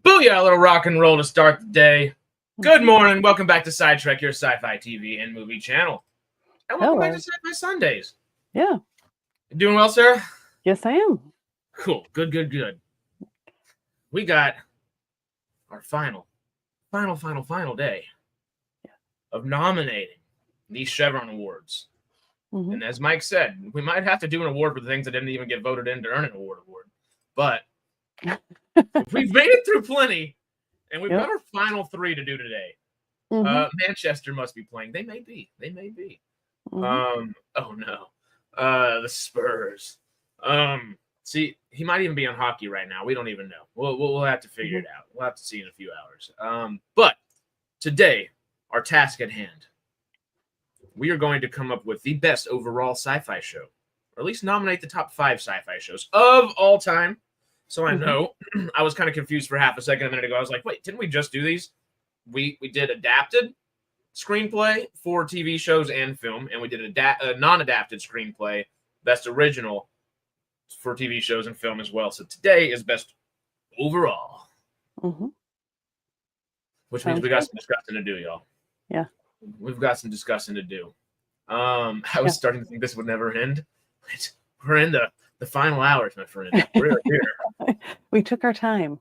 Booyah, a little rock and roll to start the day. Good morning. Welcome back to SciTrek, your sci-fi TV and movie channel. And welcome back to Sci-Fi Sundays. Yeah. You doing well, Sarah? Yes, I am. Cool. Good. We got our final day of nominating these Chevron Awards. Mm-hmm. And as Mike said, we might have to do an award for the things that didn't even get voted in to earn an award. But we've made it through plenty, and we've got our final three to do today. Mm-hmm. Manchester must be playing. They may be. Mm-hmm. Oh no. The Spurs. See, he might even be on hockey right now. We don't even know. We'll have to figure it out. We'll have to see in a few hours. But today, our task at hand, we are going to come up with the best overall sci-fi show, or at least nominate the top 5 sci-fi shows of all time. So I know I was kind of confused for half a second a minute ago. I was like, wait, didn't we just do these? We did adapted screenplay for TV shows and film, and we did a non-adapted screenplay, best original for TV shows and film as well. So today is best overall. Mm-hmm. Which means we got some discussing to do, y'all. Yeah. We've got some discussing to do. I was starting to think this would never end. We're in the final hours, my friend. We're here. We took our time.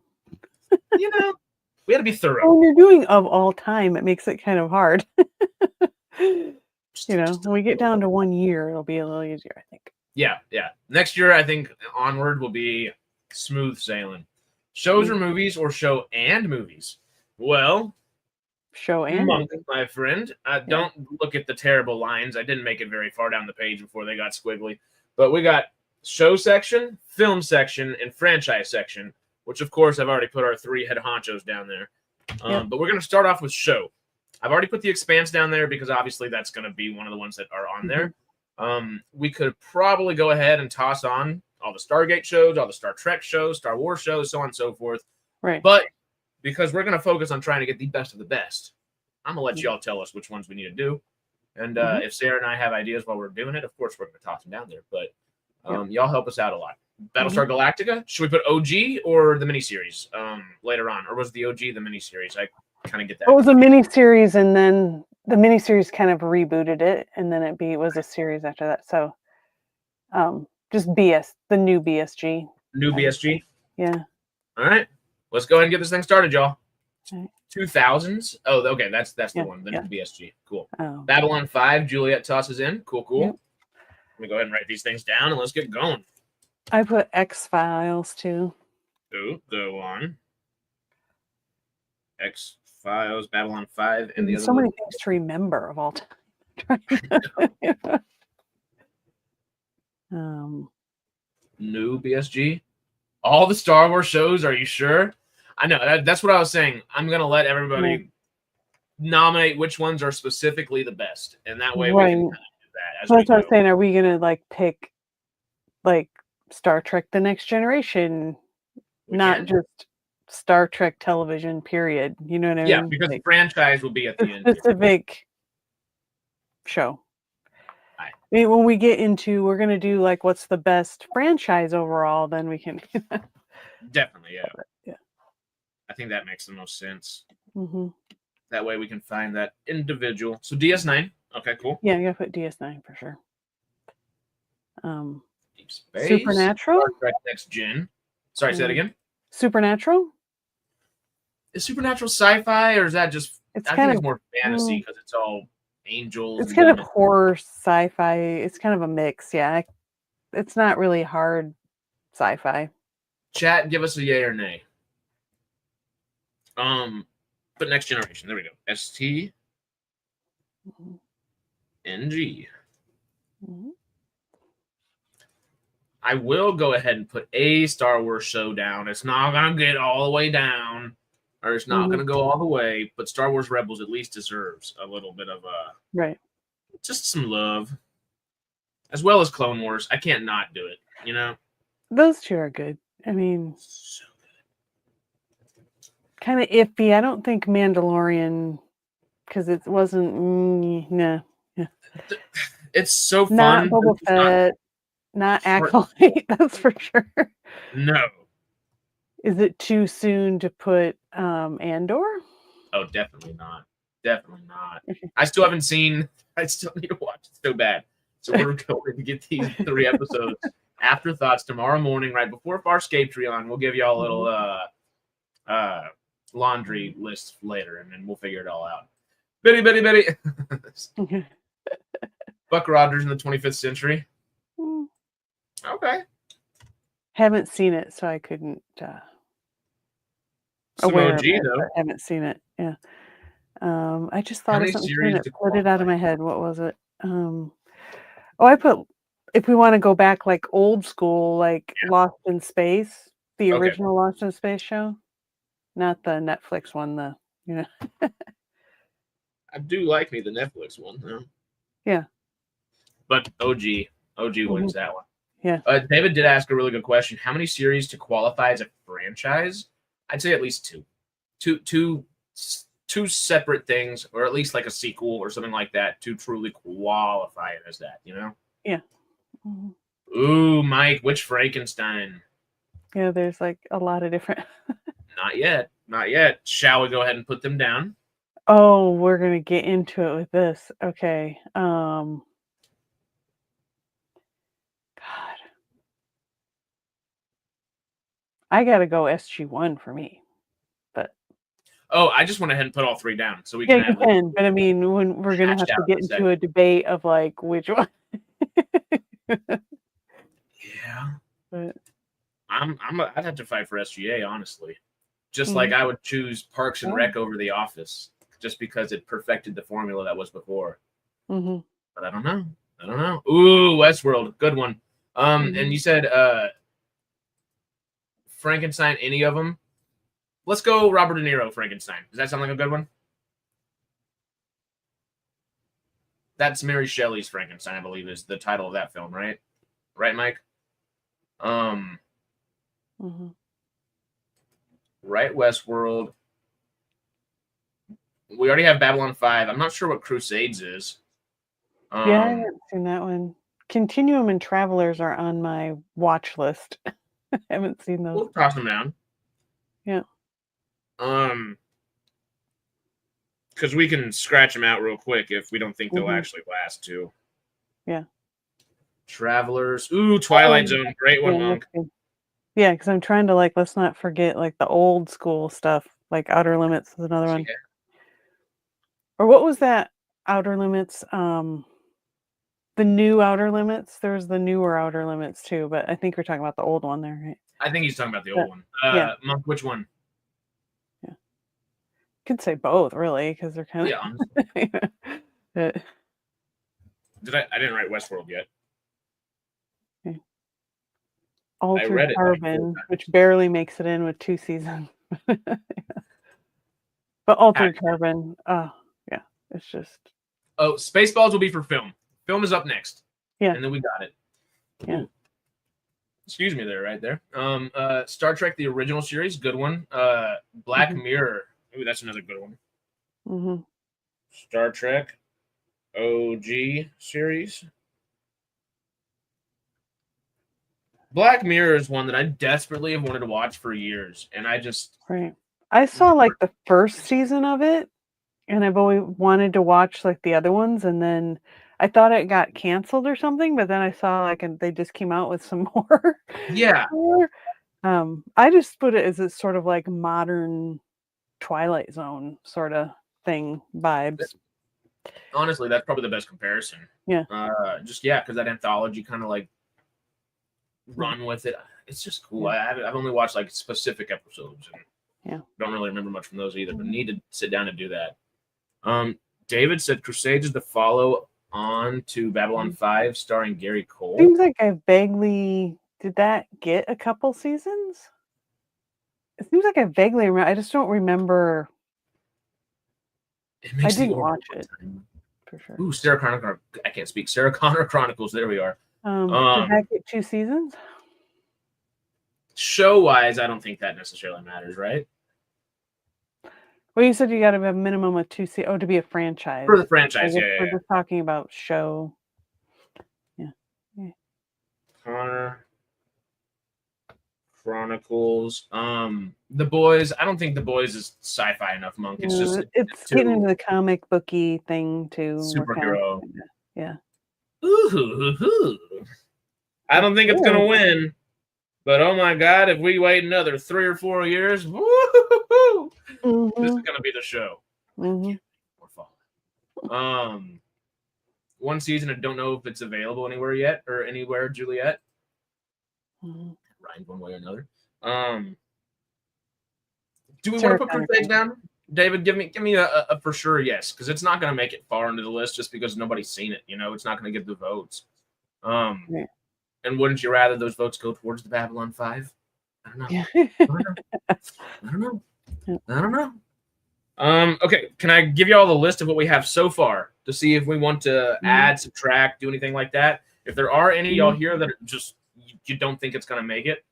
We had to be thorough. When you're doing of all time, it makes it kind of hard. When we get down to 1 year, it'll be a little easier, I think. Yeah. Next year, I think onward will be smooth sailing. Shows or movies, or show and movies? Well, show and movies, my friend. Don't look at the terrible lines. I didn't make it very far down the page before they got squiggly. But we got show section, film section, and franchise section, which, of course, I've already put our 3 head honchos down there. But we're going to start off with show. I've already put The Expanse down there because, obviously, that's going to be one of the ones that are on there. We could probably go ahead and toss on all the Stargate shows, all the Star Trek shows, Star Wars shows, so on and so forth. Right. But because we're going to focus on trying to get the best of the best, I'm going to let y'all tell us which ones we need to do. And if Sarah and I have ideas while we're doing it, of course, we're going to toss them down there. But y'all help us out a lot. Battlestar Galactica, should we put OG or the miniseries later on? Or was the OG the miniseries? I kind of get that. It was a miniseries, and then the miniseries kind of rebooted it, and then it was a series after that. So just the new BSG. New BSG? Yeah. All right. Let's go ahead and get this thing started, y'all. Right. 2000s. Oh, okay. That's the one. The new BSG. Cool. Oh. Babylon 5, Juliet tosses in. Cool. Yep. Let me go ahead and write these things down and let's get going. I put X-Files too. Ooh, the one. X-Files, Babylon 5, and the other so many one. things to remember of all time. New BSG. All the Star Wars shows. Are you sure? I know that's what I was saying. I'm gonna let everybody nominate which ones are specifically the best, and that way we can kind of do that. So that's what I was saying. Are we gonna like pick like Star Trek: The Next Generation, not just Star Trek television? Period. You know what I mean? Yeah, because the franchise will be at the end. Specific show. I mean, when we get into, we're gonna do like what's the best franchise overall. Then we can. Definitely, yeah. Yeah. I think that makes the most sense. Mm-hmm. That way we can find that individual. So DS9. Okay, cool. Yeah, you gotta put DS9 for sure. Deep Space. Supernatural. Star Trek Next Gen. Sorry, say that again. Supernatural. Is Supernatural sci-fi, or is that just? It's I think it's more fantasy because it's all angels. It's kind of horror sci-fi. It's kind of a mix. Yeah, it's not really hard sci-fi. Chat, give us a yay or nay. But Next Generation. There we go. STNG. Mm-hmm. I will go ahead and put a Star Wars show down. It's not gonna get all the way down, or it's not gonna go all the way. But Star Wars Rebels at least deserves a little bit of just some love, as well as Clone Wars. I can't not do it. You know, those two are good. I mean, so good. Kind of iffy. I don't think Mandalorian, because it wasn't. Nah. Yeah. It's so fun. Not Boba Fett. Not Acolyte, that's for sure. No. Is it too soon to put Andor? Oh, definitely not. Definitely not. I still haven't seen. I still need to watch it so bad. So we're going to get these 3 episodes afterthoughts tomorrow morning, right before Farscape Patreon. We'll give y'all a little laundry list later, and then we'll figure it all out. Bitty. Buck Rogers in the 25th century. Okay. Haven't seen it, so I couldn't. Some aware OG of it, though. Haven't seen it. Yeah. I just thought of something that put it out of my head. What was it? I put, if we want to go back like old school, like Lost in Space, the original Lost in Space show, not the Netflix one. I do like me the Netflix one. Huh? Yeah. But OG wins that one. Yeah. David did ask a really good question. How many series to qualify as a franchise? I'd say at least two separate things, or at least like a sequel or something like that to truly qualify it as that, you know? Yeah. Ooh, Mike, which Frankenstein? Yeah, there's like a lot of different. Not yet. Shall we go ahead and put them down? Oh, we're gonna get into it with this. Okay. God. I gotta go SG1 for me. But I just went ahead and put all 3 down so we can you can, but I mean, when we're gonna have to get into a debate of like which one. Yeah. But I'd have to fight for SGA, honestly. Just like I would choose Parks and Rec over The Office, just because it perfected the formula that was before. But I don't know. Ooh, Westworld, good one. And you said Frankenstein, any of them? Let's go Robert De Niro, Frankenstein. Does that sound like a good one? That's Mary Shelley's Frankenstein, I believe, is the title of that film, right? Right, Mike? Right, Westworld. We already have Babylon 5. I'm not sure what Crusades is. I haven't seen that one. Continuum and Travelers are on my watch list. I haven't seen those. We'll toss them down. Yeah. Because we can scratch them out real quick if we don't think they'll actually last too. Yeah. Travelers. Ooh, Twilight Zone. Great one, Monk. Yeah, because I'm trying to let's not forget the old school stuff, like Outer Limits is another one. Or what was that? Outer Limits, the the new Outer Limits. There's the newer Outer Limits too, but I think we're talking about the old one there, right? I think he's talking about the old one. Yeah. Monk, which one? Yeah. Could say both, really, because they're kind of. Yeah, honestly. I didn't write Westworld yet. Okay. Altered Carbon, which barely makes it in with 2 seasons. But Altered Carbon, yeah, it's just. Oh, Spaceballs will be for film. Film is up next. Yeah. And then we got it. Yeah. Ooh. Excuse me there, right there. Star Trek, the original series, good one. Black Mirror. Ooh, that's another good one. Mm-hmm. Star Trek OG series. Black Mirror is one that I desperately have wanted to watch for years, and I just I saw like the first season of it, and I've always wanted to watch like the other ones, and then I thought it got canceled or something, but then I saw like they just came out with some more. Yeah. I just put it as a sort of like modern Twilight Zone sort of thing vibes. Honestly, that's probably the best comparison. Yeah. Because that anthology kind of like run with it. It's just cool. I've only watched like specific episodes, and don't really remember much from those either. But need to sit down and do that. David said Crusades is the follow on to Babylon 5, starring Gary Cole. Seems like I vaguely did that get a couple seasons. It seems like I vaguely remember. I just don't remember. I didn't watch it for sure. Ooh, Sarah Connor. I can't speak. Sarah Connor Chronicles. There we are. Did that get 2 seasons? Show-wise, I don't think that necessarily matters, right? Well, you said you got to have a minimum of 2 seasons. Oh, to be a franchise. For the franchise, We're just talking about show. Yeah. Connor Chronicles. The Boys. I don't think The Boys is sci-fi enough, Monk. It's just it's getting into the comic booky thing too. Superhero. Yeah. Ooh. I don't think it's gonna win, but oh my god, if we wait another 3 or 4 years, woo-hoo-hoo, this is gonna be the show. We're falling. One season, I don't know if it's available anywhere yet or anywhere, Juliet. Rhymed one way or another. Do we want to put Crusades down? David, give me a for sure yes, because it's not going to make it far into the list just because nobody's seen it. You know, it's not going to get the votes. And wouldn't you rather those votes go towards the Babylon 5? I don't know. Okay, can I give you all the list of what we have so far to see if we want to add, subtract, do anything like that? If there are any y'all here that just you don't think it's going to make it,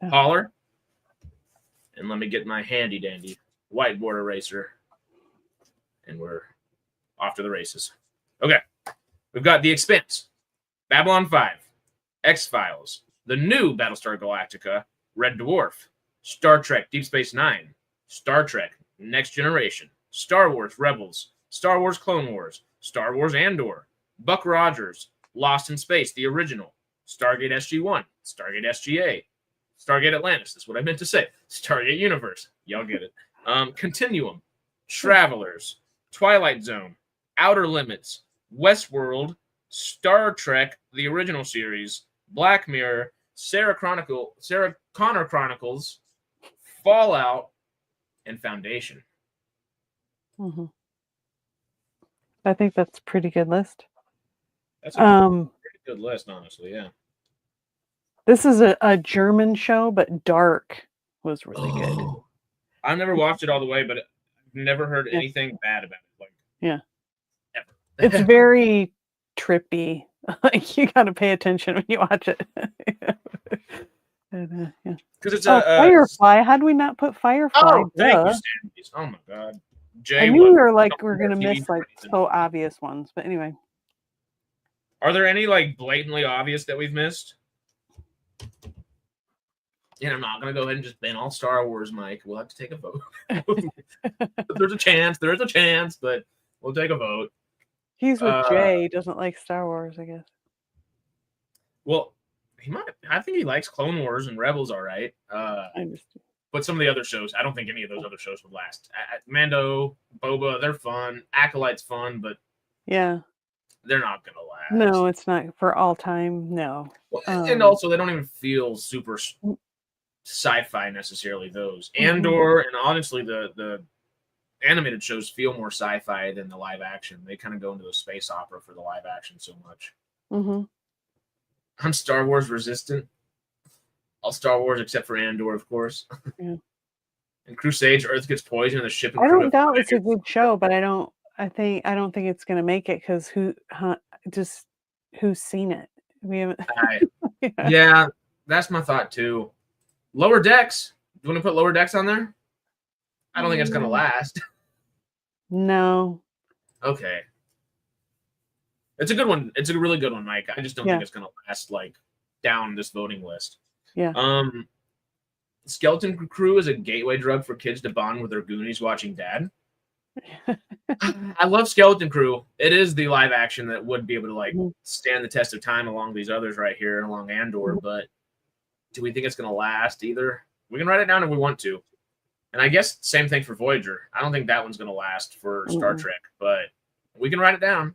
holler. And let me get my handy dandy whiteboard eraser, and we're off to the races. Okay, we've got The Expanse, Babylon 5, X-Files, the new Battlestar Galactica, Red Dwarf, Star Trek Deep Space Nine, Star Trek Next Generation, Star Wars Rebels, Star Wars Clone Wars, Star Wars Andor, Buck Rogers, Lost in Space, the original, Stargate SG-1, Stargate SG-A, Stargate Atlantis, that's what I meant to say, Stargate Universe, y'all get it. Continuum, Travelers, Twilight Zone, Outer Limits, Westworld, Star Trek, the original series, Black Mirror, Sarah Connor Chronicles, Fallout, and Foundation. I think that's a pretty good list. That's a pretty good list, honestly, yeah. This is a German show, but Dark was really good. I've never watched it all the way, but I've never heard anything bad about it. Ever. It's very trippy. Like you got to pay attention when you watch it. Because it's Firefly. How do we not put Firefly? Oh, thank you, Stanley. Oh my God, Jay. I knew we were gonna miss like so obvious ones, but anyway. Are there any like blatantly obvious that we've missed? And I'm not going to go ahead and just ban all Star Wars, Mike. We'll have to take a vote. There's a chance, but we'll take a vote. He's with Jay. He doesn't like Star Wars, I guess. Well, he might. I think he likes Clone Wars and Rebels, all right. I understand. But some of the other shows, I don't think any of those other shows would last. Mando, Boba, they're fun. Acolyte's fun, but yeah, they're not gonna last. No, it's not for all time. No. Well, and also they don't even feel super sci-fi necessarily. Those Andor and honestly the animated shows feel more sci-fi than the live action. They kind of go into the space opera for the live action so much. I'm Star Wars resistant. All Star Wars except for Andor, of course. Yeah. And Crusades, Earth gets poisoned, and the ship. I don't doubt it's a good show, but I don't think it's gonna make it because who's seen it? We haven't. Yeah, that's my thought too. Lower Decks. Do you want to put Lower Decks on there? I don't think it's gonna last. No. Okay. It's a good one. It's a really good one, Mike. I just don't think it's gonna last like down this voting list. Yeah. Skeleton Crew is a gateway drug for kids to bond with their Goonies watching Dad. I love Skeleton Crew. It is the live action that would be able to like stand the test of time along these others right here, along Andor. But do we think it's going to last either? We can write it down if we want to. And I guess same thing for Voyager. I don't think that one's going to last for Star Trek, but we can write it down.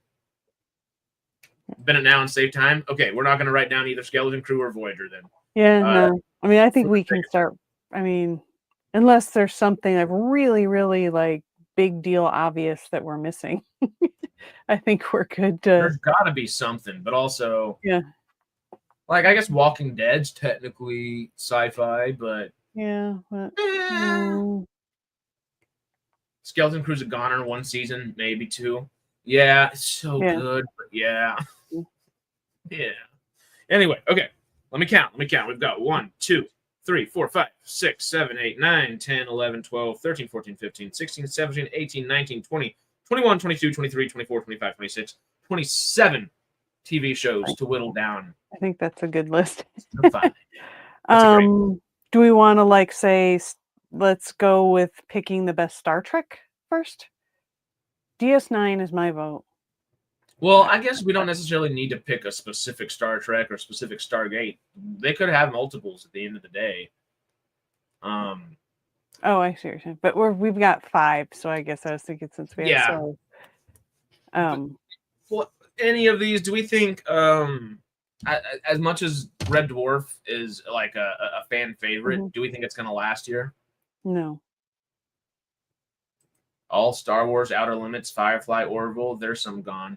Been it now and save time. Okay, we're not going to write down either Skeleton Crew or Voyager then. Yeah, no. I mean, I think we can start. I mean, unless there's something like really, really like big deal obvious that we're missing. I think we're good to. There's got to be something, but also, like I guess Walking Dead's technically sci-fi, but Skeleton Crew's a goner, one season, maybe two. Yeah, it's so good, but yeah. Anyway, okay. Let me count. We've got 1, 2, 3, 4, 5, 6, 7, 8, 9, 10, 11, 12, 13, 14, 15, 16, 17, 18, 19, 20, 21, 22, 23, 24, 25, 26, 27 TV shows to whittle down. I think that's a good list. Do we want to like say, let's go with picking the best Star Trek first? DS9 is my vote. Well, I guess we don't necessarily need to pick a specific Star Trek or specific Stargate. They could have multiples at the end of the day. Oh, I see what you're saying. But we've got 5, so I guess I was thinking since we have well, any of these, do we think as much as Red Dwarf is like a fan favorite, do we think it's going to last year? No. All Star Wars, Outer Limits, Firefly, Orville, there's some gone.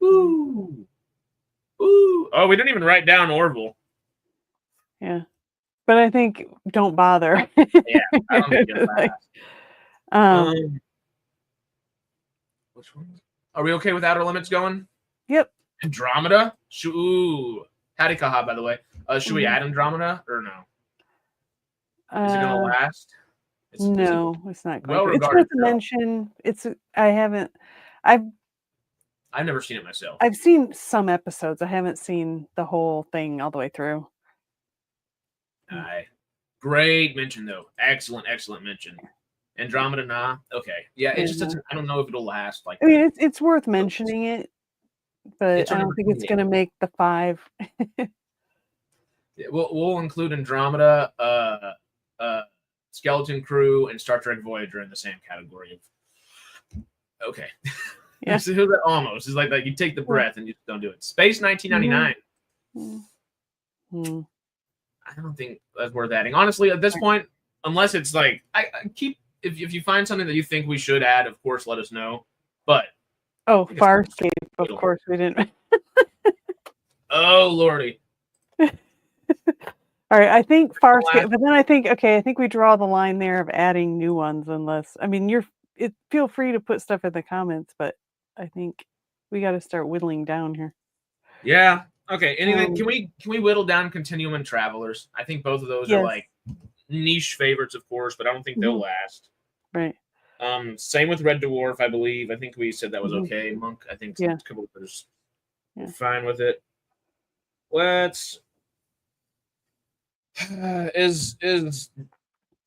Ooh. Oh, we didn't even write down Orville. Yeah. But I think don't bother. I don't think it'll last. Which one? Are we okay with Outer Limits going? Yep. Andromeda? Ooh. Howdy Kaha, by the way. Should we add Andromeda or no? Is it going to last? It's not going to. It's worth a mention. I've never seen it myself. I've seen some episodes. I haven't seen the whole thing all the way through. Great mention, though. Excellent mention. Andromeda, nah. Okay. Yeah, it just doesn't. I don't know if it'll last. Like, I mean, it's worth mentioning it, but I don't think it's going to make the 5. We'll include Andromeda, Skeleton Crew, and Star Trek Voyager in the same category. Okay. Yeah. So that almost is like that. You take the breath and you just don't do it. Space 1999. I don't think that's worth adding. Honestly, at this point, unless it's like I keep if you find something that you think we should add, of course, let us know. But Farscape, of course we didn't. Oh Lordy. All right, I think Farscape, but then I think we draw the line there of adding new ones unless feel free to put stuff in the comments, but I think we got to start whittling down here. Yeah. Okay. Anything? Can we whittle down Continuum and Travelers? I think both of those are like niche favorites, of course, but I don't think they'll last. Right. Same with Red Dwarf, I believe. I think we said that was okay. Monk, I think a couple of others fine with it. Let's. Is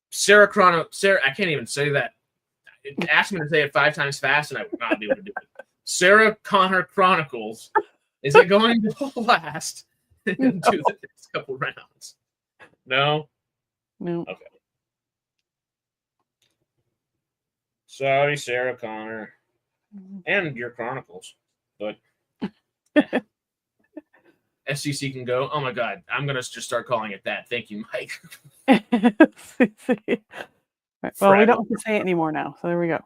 Sarah Sarah? I can't even say that. Ask me to say it 5 times fast, and I would not be able to do it. Sarah Connor Chronicles. Is it going to last into the next couple rounds? No. Okay. Sorry, Sarah Connor, and your Chronicles, but SCC can go. Oh my God, I'm gonna just start calling it that. Thank you, Mike. Right. Well, we don't have to say it anymore now, so there we go.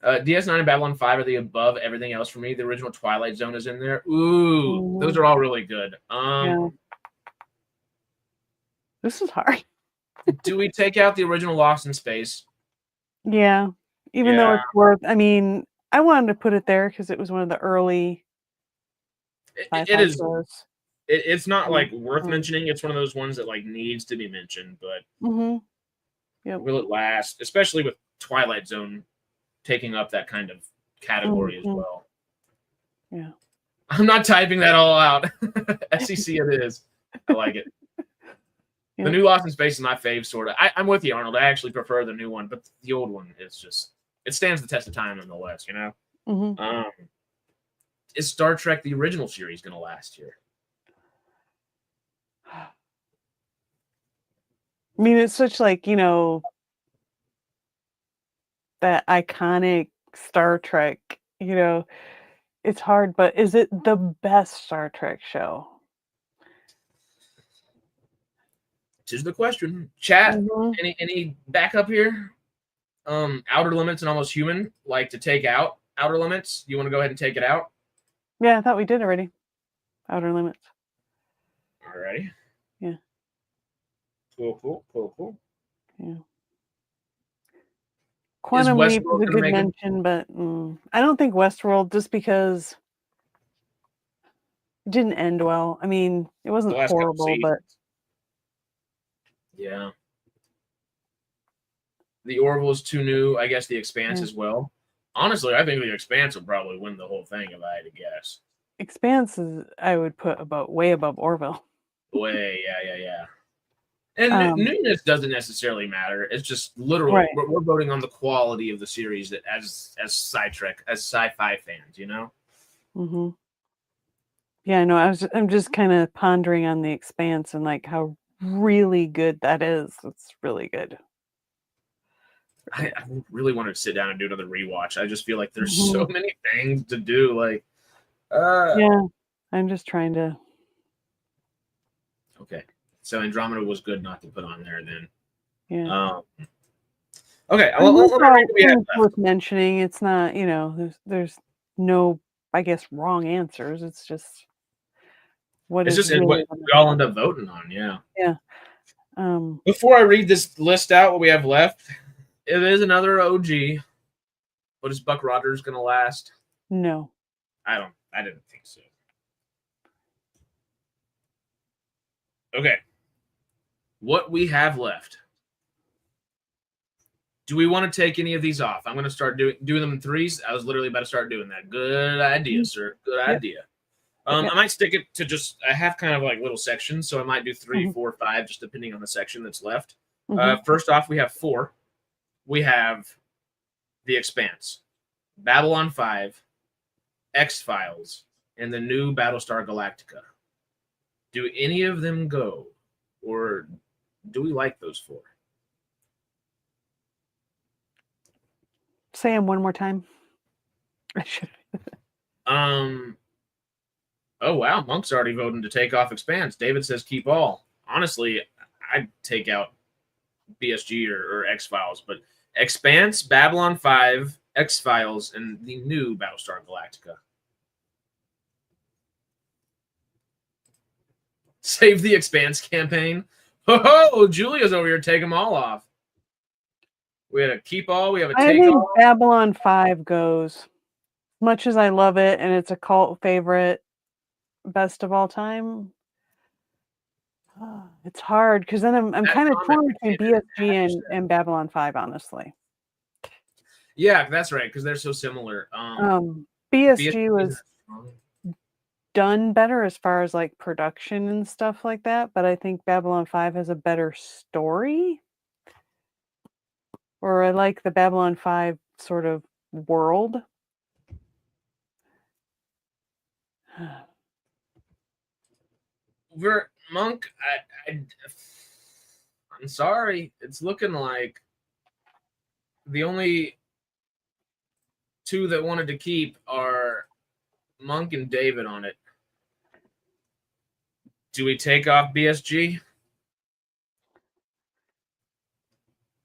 DS9 and Babylon 5 are the above everything else for me. The original Twilight Zone is in there. Ooh, those are all really good. Yeah. This is hard. Do we take out the original Lost in Space? Yeah, even though it's worth. I mean, I wanted to put it there because it was one of the early. It is. It's not like worth mentioning. It's one of those ones that like needs to be mentioned, but will it last? Especially with Twilight Zone taking up that kind of category as well. Yeah, I'm not typing that all out. SEC it is. I like it. The new Lost in Space is my fave, sort of. I'm with you, Arnold. I actually prefer the new one, but the old one is just, it stands the test of time nonetheless, you know? Is Star Trek the original series going to last here? I mean, it's such like, you know, that iconic Star Trek, you know, it's hard, but is it the best Star Trek show? This is the question. Chat, any backup here? Outer Limits and Almost Human like to take out Outer Limits. You want to go ahead and take it out? Yeah, I thought we did already. Outer Limits. Alrighty. Yeah. Cool. Yeah. Quantum Leap is a good mention, but I don't think Westworld, just because it didn't end well. I mean, it wasn't horrible, but yeah. The Orville is too new. I guess The Expanse as well. Honestly, I think The Expanse will probably win the whole thing if I had to guess. Expanse is, I would put way above Orville. Yeah. And newness doesn't necessarily matter. It's just literal. Right. We're voting on the quality of the series that as SciTrek, as sci-fi fans, you know. Yeah, I know. I'm just kind of pondering on The Expanse and like how really good that is. It's really good. I really wanted to sit down and do another rewatch. I just feel like there's so many things to do. Like, yeah, I'm just trying to. Okay, so Andromeda was good not to put on there then. Yeah. Okay, it's worth mentioning. It's not, you know, there's no, I guess, wrong answers. It's just what it's is just what we all end up voting on. Yeah. Yeah. Before I read this list out, what we have left, it is another OG. But is Buck Rogers going to last? No. I didn't think so. Okay. What we have left. Do we want to take any of these off? I'm going to start doing them in threes. I was literally about to start doing that. Good idea, sir. Good idea. I might stick it to just, I have kind of like little sections, so I might do 3, 4, 5, just depending on the section that's left. First off, we have 4. We have The Expanse, Babylon 5, X-Files, and the new Battlestar Galactica. Do any of them go, or do we like those 4? Say them one more time. Oh wow, Monk's already voting to take off Expanse. David says keep all. Honestly, I'd take out BSG or X-Files, but Expanse, Babylon 5, X-Files, and the new Battlestar Galactica. Save the Expanse campaign. Oh, Julia's over here. Take them all off. We have a keep all. We have a take all. Babylon 5 goes. Much as I love it, and it's a cult favorite, best of all time. It's hard because then I'm kind of torn between BSG and Babylon 5, honestly. Yeah, that's right, because they're so similar. BSG was done better as far as like production and stuff like that, but I think Babylon 5 has a better story. Or I like the Babylon 5 sort of world. Monk, I'm sorry. It's looking like the only 2 that wanted to keep are Monk and David on it. Do we take off BSG?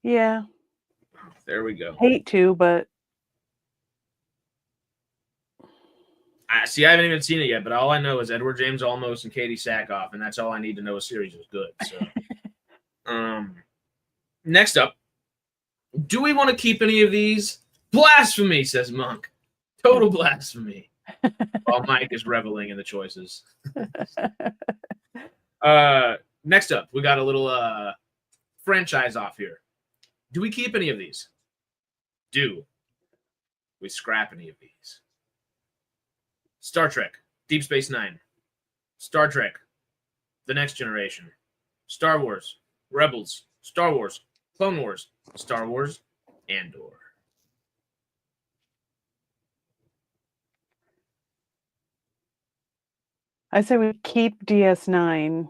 Yeah. There we go. Hate to, but I haven't even seen it yet, but all I know is Edward James Olmos and Katie Sackhoff, and that's all I need to know a series is good. So, next up, do we want to keep any of these? Blasphemy, says Monk. Total blasphemy. While Mike is reveling in the choices. Next up, we got a little franchise off here. Do we keep any of these? Do we scrap any of these? Star Trek, Deep Space Nine, Star Trek, The Next Generation, Star Wars, Rebels, Star Wars, Clone Wars, Star Wars, Andor. I say we keep DS9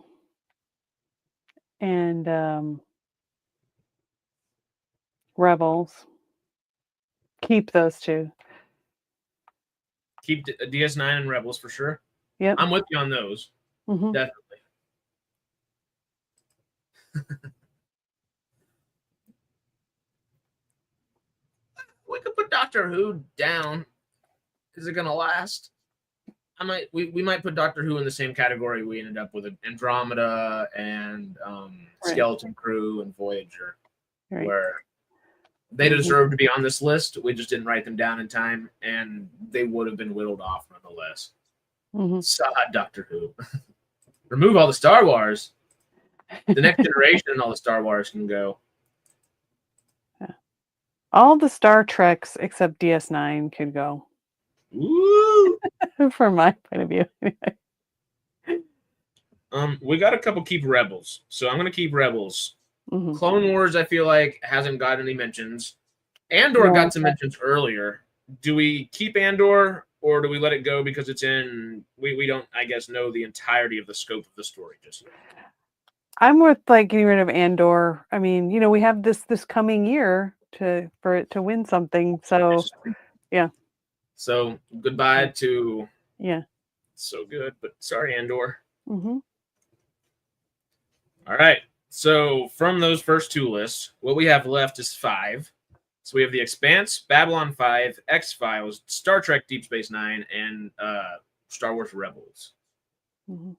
and Rebels. Keep those two. Keep DS9 and Rebels for sure. Yep. I'm with you on those. Mm-hmm. Definitely. We could put Doctor Who down. Is it gonna last? We might put Doctor Who in the same category we ended up with Andromeda and Skeleton Crew and Voyager, where they deserve to be on this list. We just didn't write them down in time, and they would have been whittled off nonetheless. Doctor Who. Remove all the Star Wars. The Next Generation and all the Star Wars can go. All the Star Treks except DS9 could go. Woo! From my point of view. We got a couple keep Rebels. So I'm going to keep Rebels. Mm-hmm. Clone Wars, I feel like, hasn't got any mentions. Andor got some mentions earlier. Do we keep Andor or do we let it go because it's in... We don't, I guess, know the entirety of the scope of the story just yet. I'm with getting rid of Andor. I mean, we have this coming year for it to win something. So, yeah. So, goodbye to... Yeah. So good, but sorry, Andor. Mm-hmm. All right. So, from those first two lists, what we have left is 5. So, we have The Expanse, Babylon 5, X-Files, Star Trek Deep Space Nine, and Star Wars Rebels. Mm-hmm.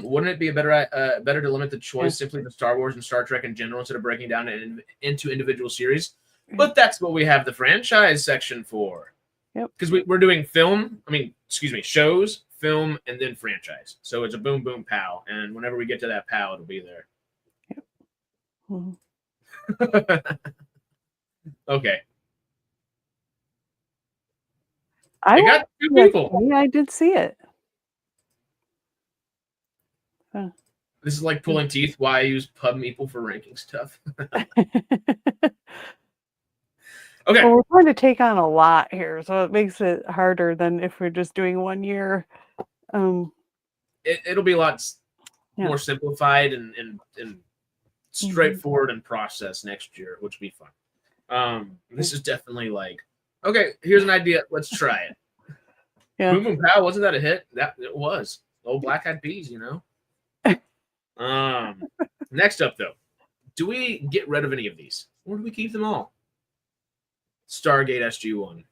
Wouldn't it be better to limit the choice simply to Star Wars and Star Trek in general instead of breaking down into individual series? But that's what we have the franchise section for. Yep. Because we're doing shows, film, and then franchise. So it's a boom, boom, pow. And whenever we get to that pow, it'll be there. Yep. Mm-hmm. Okay. I got 2 people. Yeah, I did see it. This is like pulling teeth. Why I use Pub Meeple for ranking stuff. Okay. Well, we're trying to take on a lot here, so it makes it harder than if we're just doing 1 year. It'll be a lot more simplified and straightforward and processed next year, which will be fun. This is definitely okay, here's an idea. Let's try it. Yeah. Boom Boom Pow, wasn't that a hit? That it was. Old Black Eyed Peas, Next up, though, do we get rid of any of these, or do we keep them all? Stargate SG-1,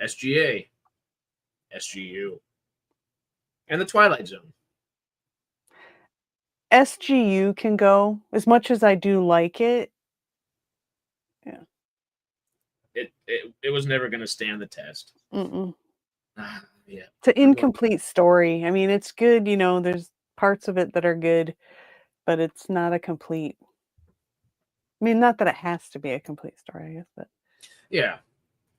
SGA, SGU, and the Twilight Zone. SGU can go, as much as I do like it. Yeah. It was never going to stand the test. Mm-mm. Yeah. It's an incomplete story. I mean, it's good, there's parts of it that are good, but it's not a complete... I mean, not that it has to be a complete story, I guess, but... Yeah.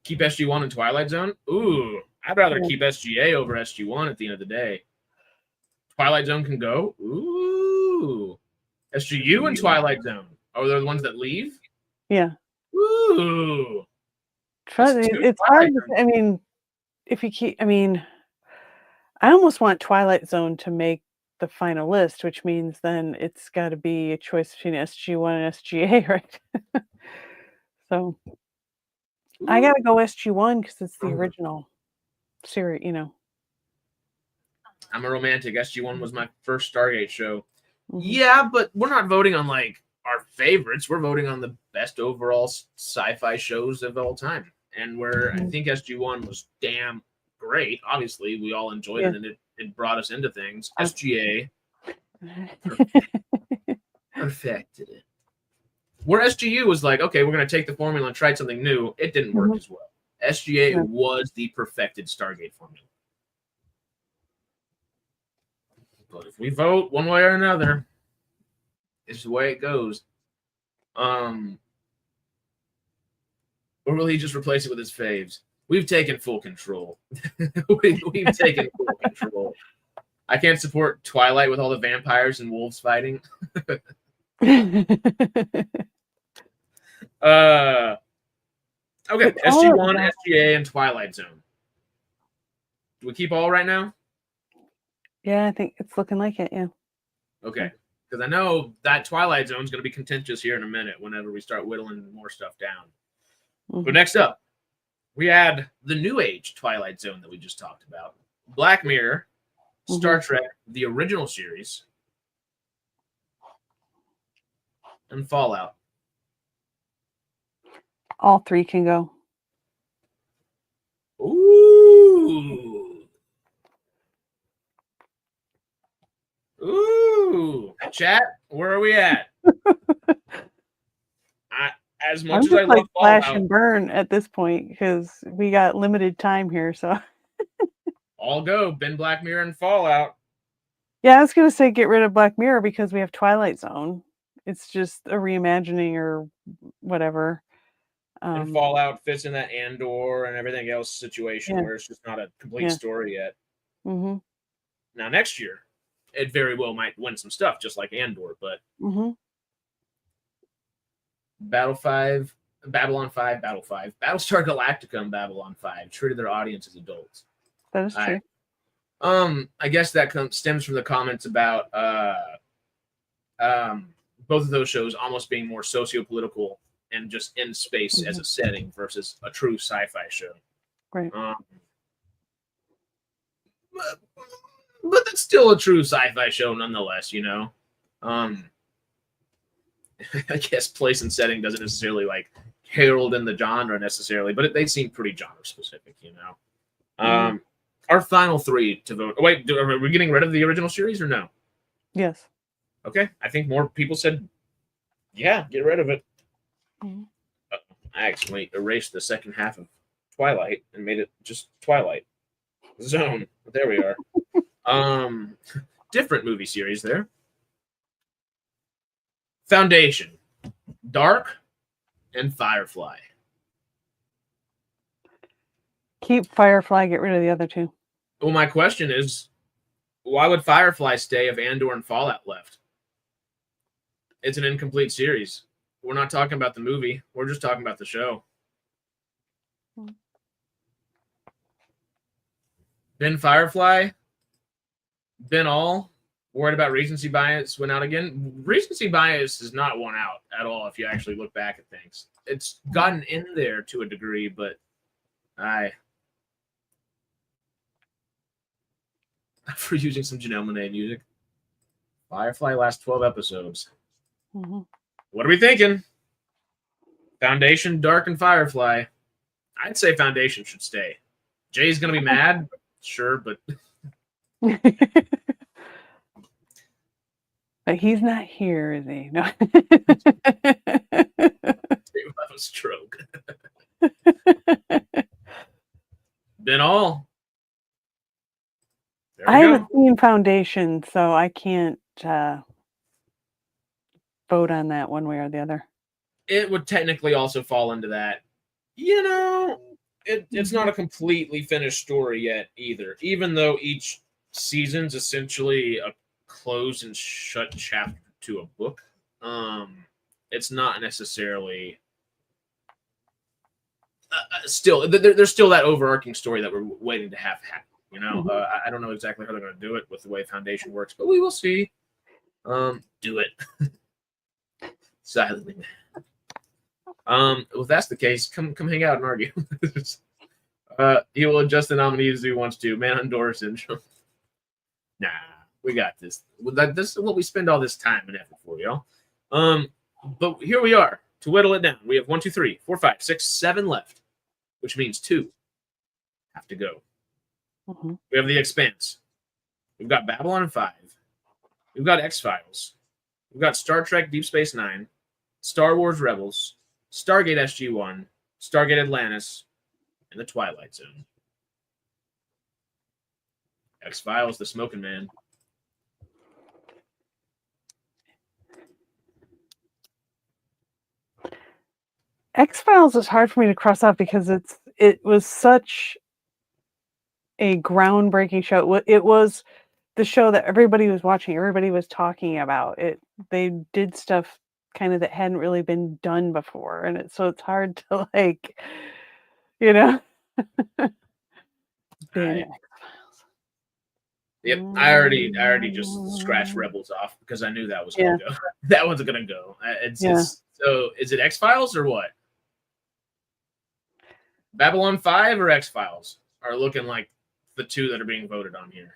Keep SG-1 and Twilight Zone? Ooh, I'd rather keep SGA over SG-1 at the end of the day. Twilight Zone can go? Ooh. SGU and Twilight Zone. Oh, they're the ones that leave? Yeah. Ooh. It's hard to... I mean, if you keep... I mean, I almost want Twilight Zone to make the final list, which means then it's got to be a choice between SG-1 and SGA, right? So I gotta go SG-1 because it's the original. series, I'm a romantic. SG1 was my first Stargate show. Mm-hmm. Yeah, but we're not voting on like our favorites. We're voting on the best overall sci-fi shows of all time. And I think SG1 was damn great. Obviously, we all enjoyed it, and it brought us into things. SGA perfected it. Where SGU was like, okay, we're going to take the formula and try something new. It didn't work as well. SGA was the perfected Stargate formula. But if we vote one way or another, it's the way it goes. Or will he just replace it with his faves? We've taken full control. We've taken full control. I can't support Twilight with all the vampires and wolves fighting. Okay, SG1, SGA, and Twilight Zone. Do we keep all right now? Yeah, I think it's looking like it, yeah. Okay, because I know that Twilight Zone is going to be contentious here in a minute whenever we start whittling more stuff down. Mm-hmm. But next up, we had the New Age Twilight Zone that we just talked about. Black Mirror, Star Trek, the original series, and Fallout. All three can go. Ooh. Chat, where are we at? As much as I love Fallout, flash and burn at this point because we got limited time here. So all go. Ben, Black Mirror, and Fallout. Yeah, I was going to say get rid of Black Mirror because we have Twilight Zone. It's just a reimagining or whatever. And Fallout fits in that Andor and everything else situation where it's just not a complete story yet. Mm-hmm. Now, next year, it very well might win some stuff, just like Andor, but Babylon 5, Battlestar Galactica and Babylon 5 treated their audience as adults. That is true. I guess that stems from the comments about both of those shows almost being more socio-political and just in space as a setting versus a true sci-fi show. Right. But it's still a true sci-fi show nonetheless, I guess place and setting doesn't necessarily like herald in the genre necessarily, but they seem pretty genre specific, Our final three to vote. Wait, are we getting rid of the original series or no? Yes. Okay. I think more people said, yeah, get rid of it. Mm-hmm. I actually erased the second half of Twilight and made it just Twilight Zone. There we are. Different movie series there. Foundation, Dark, and Firefly. Keep Firefly, get rid of the other two. Well, my question is, why would Firefly stay if Andor and Fallout left? It's an incomplete series. We're not talking about the movie. We're just talking about the show. Ben Firefly, Ben All, worried about recency bias, went out again. Recency bias is not won out at all if you actually look back at things. It's gotten in there to a degree, but for using some Janelle Monáe music. Firefly last 12 episodes. Mm-hmm. What are we thinking? Foundation, Dark, and Firefly. I'd say Foundation should stay. Jay's going to be mad. Sure, but... But he's not here, is he? No. He will have a stroke. Ben All. I haven't seen Foundation, so I can't vote on that one way or the other. It would technically also fall into that. It's not a completely finished story yet either, even though each season's essentially a close and shut chapter to a book. It's not necessarily still there's still that overarching story that we're waiting to have happen. I don't know exactly how they're going to do it with the way Foundation works, but we will see. Do it silently. If that's the case, come hang out and argue. He will adjust the nominees as he wants to. Man on door syndrome. Nah, we got this. This is what we spend all this time and effort for, y'all. But here we are to whittle it down. We have 1, 2, 3, 4, 5, 6, 7 left, which means 2 have to go. Mm-hmm. We have The Expanse. We've got Babylon 5. We've got X-Files. We've got Star Trek Deep Space Nine, Star Wars Rebels, Stargate SG-1, Stargate Atlantis, and The Twilight Zone. X-Files, the smoking man. X-Files is hard for me to cross off because it was such a groundbreaking show. It was the show that everybody was watching, everybody was talking about. They did stuff kind of that hadn't really been done before, and so it's hard to like, ban X-Files. Yep, I already just scratched Rebels off because I knew that was gonna go. That one's gonna go. So is it X-Files or what? Babylon 5 or X-Files are looking like the 2 that are being voted on here.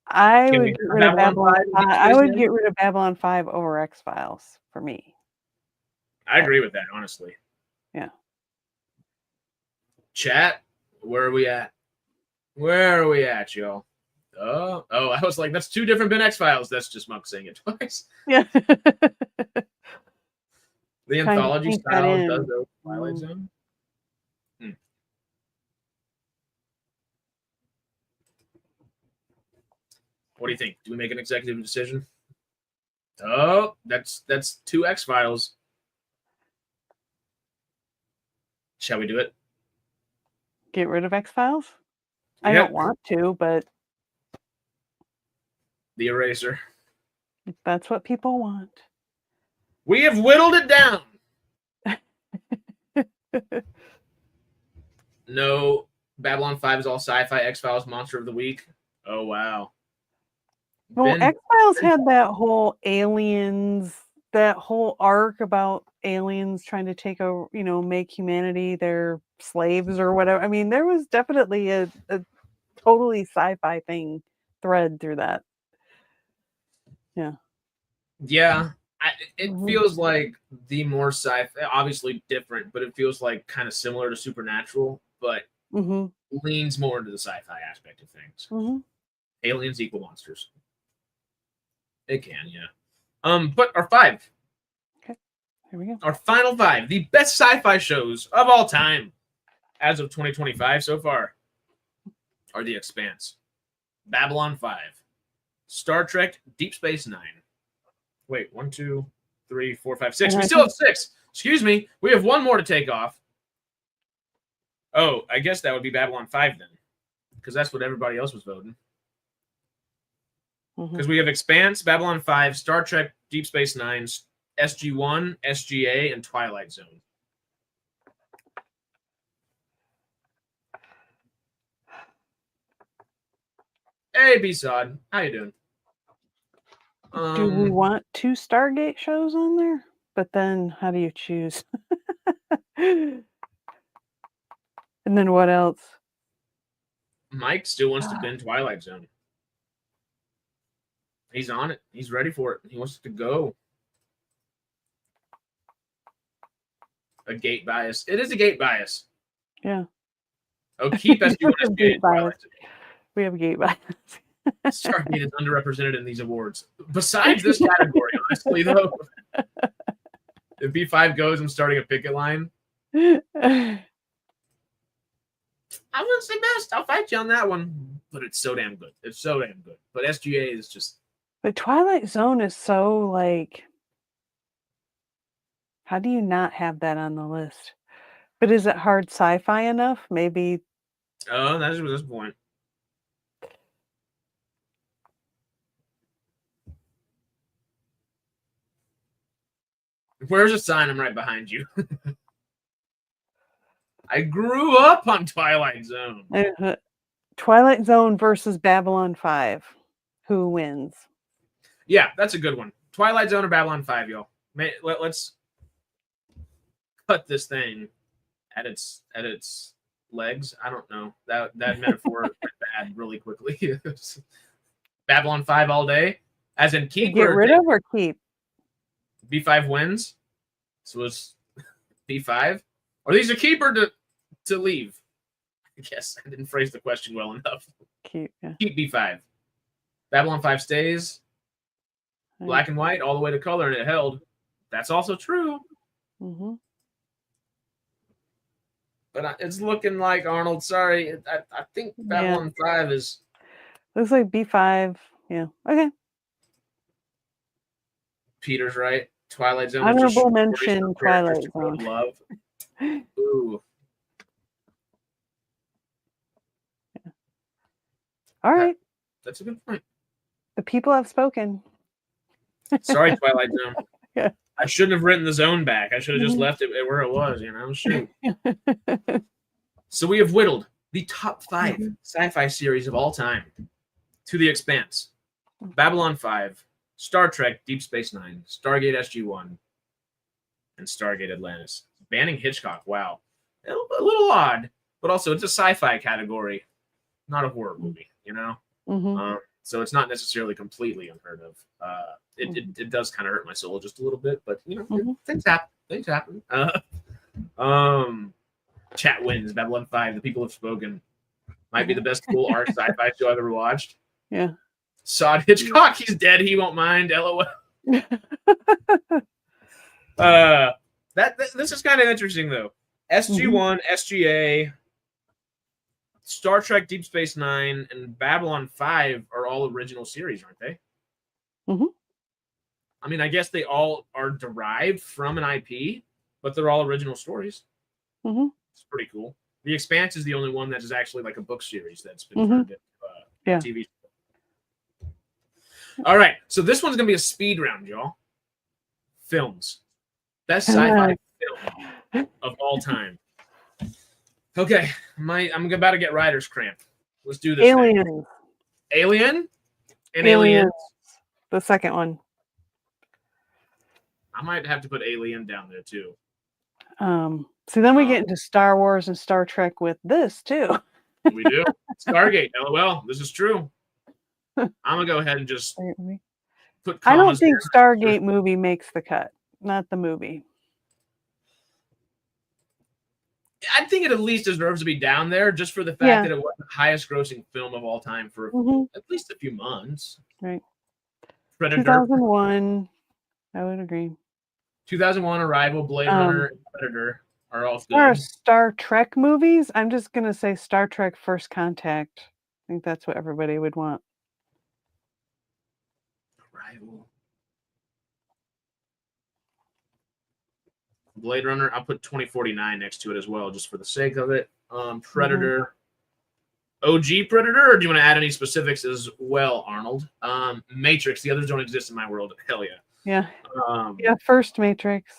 I would get rid of Babylon 5. I would get rid of Babylon 5 over X-Files for me. I agree with that, honestly. Yeah. Chat, where are we at? Where are we at, y'all? Oh, I was like, that's 2 different Ben X-Files. That's just Monk saying it twice. Yeah. The anthology style does the Twilight Zone. What do you think? Do we make an executive decision? Oh, that's 2 X-Files. Shall we do it? Get rid of X-Files? I don't want to, but the eraser. If that's what people want. We have whittled it down. No, Babylon 5 is all sci-fi. X-Files Monster of the Week. Oh, wow. Well, X-Files had that whole aliens, that whole arc about aliens trying to take over, make humanity their slaves or whatever. I mean, there was definitely a totally sci-fi thread through that. Yeah. Yeah. It feels like the more sci-fi, obviously different, but it feels like kind of similar to Supernatural, but leans more into the sci-fi aspect of things. Aliens equal monsters. It can, yeah. But our 5. Okay, here we go. Our final 5, the best sci-fi shows of all time, as of 2025 so far, are The Expanse, Babylon 5, Star Trek Deep Space Nine. Wait, 1, 2, 3, 4, 5, 6. We still have 6. Excuse me. We have 1 more to take off. Oh, I guess that would be Babylon 5 then, because that's what everybody else was voting. Because we have Expanse, Babylon 5, Star Trek Deep Space Nine, SG-1, SGA, and Twilight Zone. Hey, B-Sod. How you doing? Do we want 2 Stargate shows on there? But then how do you choose? And then what else? Mike still wants to bin Twilight Zone. He's on it. He's ready for it. He wants it to go. A gate bias. It is a gate bias. Yeah. Oh, keep SG-1 gate bias. We have a gate bias. Stargate is underrepresented in these awards. Besides this category, honestly, though. If B5 goes, I'm starting a picket line. I wouldn't say best. I'll fight you on that one. But it's so damn good. It's so damn good. But SGA is just... But Twilight Zone is so, like... How do you not have that on the list? But is it hard sci-fi enough? Maybe... Oh, that's this point. Where's a sign? I'm right behind you. I grew up on Twilight Zone. Twilight Zone versus Babylon 5. Who wins? Yeah, that's a good one. Twilight Zone or Babylon 5, y'all. Let's cut this thing at its legs. I don't know. That metaphor went bad really quickly. Babylon 5 all day, as in keep. Get rid of or keep? B5 wins. So it's B5. Or these are keep or to leave? I guess I didn't phrase the question well enough. Keep. Yeah. Keep B5. Babylon 5 stays. Black and white all the way to color, and it held. That's also true. Mm-hmm. But it's looking like Arnold. Sorry, I think Babylon 5 is. Looks like B5. Yeah. Okay. Peter's right. Twilight Zone. Honorable mention. Twilight Zone. Love. Ooh. Yeah. All right. That's a good point. The people have spoken. Sorry, Twilight Zone. Yeah. I shouldn't have written the zone back. I should have just left it where it was, Shoot. So we have whittled the top 5 sci-fi series of all time to The Expanse, Babylon 5, Star Trek, Deep Space Nine, Stargate SG-1, and Stargate Atlantis. Banning Hitchcock, wow. A little odd, but also it's a sci-fi category, not a horror movie, So it's not necessarily completely unheard of. It does kind of hurt my soul just a little bit, but things happen. Things happen. Chat wins. Babylon 5. The people have spoken. Might be the best full arc sci-fi show I've ever watched. Yeah. Sod Hitchcock. He's dead. He won't mind. LOL. This is kind of interesting though. SG-1, SGA, Star Trek, Deep Space Nine, and Babylon 5 are all original series, aren't they? Mm-hmm. I mean, I guess they all are derived from an IP, but they're all original stories. Mm-hmm. It's pretty cool. The Expanse is the only one that is actually like a book series that's been turned into TV show. All right, so this one's gonna be a speed round, y'all. Films, best sci-fi film of all time. Okay, I'm about to get writer's cramp. Let's do this. Alien. Alien? And Aliens. The second one. I might have to put Alien down there too. So then we get into Star Wars and Star Trek with this too. We do. Stargate. LOL. This is true. I'm gonna go ahead and just put. I don't think Stargate movie makes the cut. Not the movie. I think it at least deserves to be down there just for the fact that it was the highest grossing film of all time for at least a few months. Right. Predator. 2001. I would agree. 2001, Arrival, Blade Runner, and Predator are all good. Star Trek movies, I'm just going to say Star Trek First Contact. I think that's what everybody would want. Arrival. Blade Runner, I'll put 2049 next to it as well, just for the sake of it. Predator. OG Predator, or do you want to add any specifics as well, Arnold? Matrix, the others don't exist in my world. Hell yeah. Yeah. First Matrix.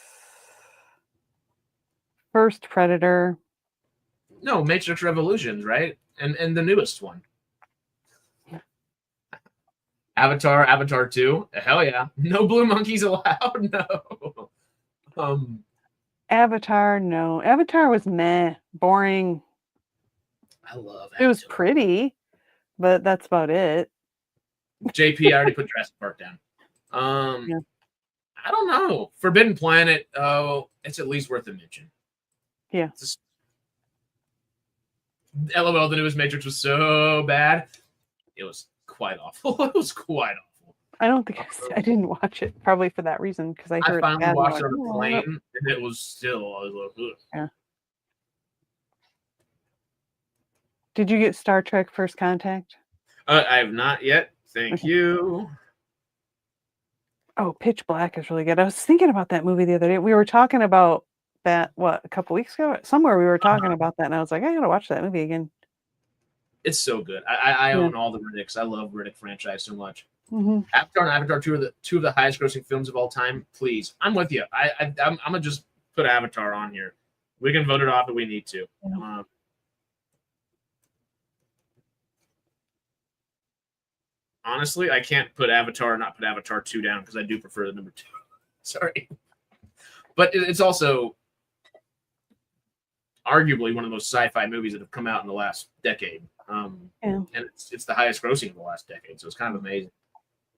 First Predator. No, Matrix Revolutions, right? And the newest one. Avatar 2. Hell yeah. No blue monkeys allowed. No. Avatar, no. Avatar was meh, boring. I love Avatar. It was pretty, but that's about it. JP, I already put Jurassic Park down. I don't know. Forbidden Planet, it's at least worth a mention. Yeah. LOL, the newest Matrix was so bad. It was quite awful. It was quite awful. I don't think I didn't watch it, probably for that reason, because I heard I finally watched it on a plane, and it was still, I was like, ugh. Yeah. Did you get Star Trek First Contact? I have not yet. Thank you. Oh, Pitch Black is really good. I was thinking about that movie the other day. We were talking about that, a couple weeks ago? Somewhere we were talking about that, and I was like, I gotta watch that movie again. It's so good. I own all the Riddicks. I love Riddick franchise so much. Mm-hmm. Avatar and Avatar 2 are two of the highest grossing films of all time. Please, I'm with you. I'm gonna just put Avatar on here. We can vote it off if we need to. Yeah. Honestly, I can't put Avatar and not put Avatar 2 down because I do prefer the number 2. Sorry. But it's also arguably one of the most sci-fi movies that have come out in the last decade. And it's the highest grossing in the last decade, so it's kind of amazing.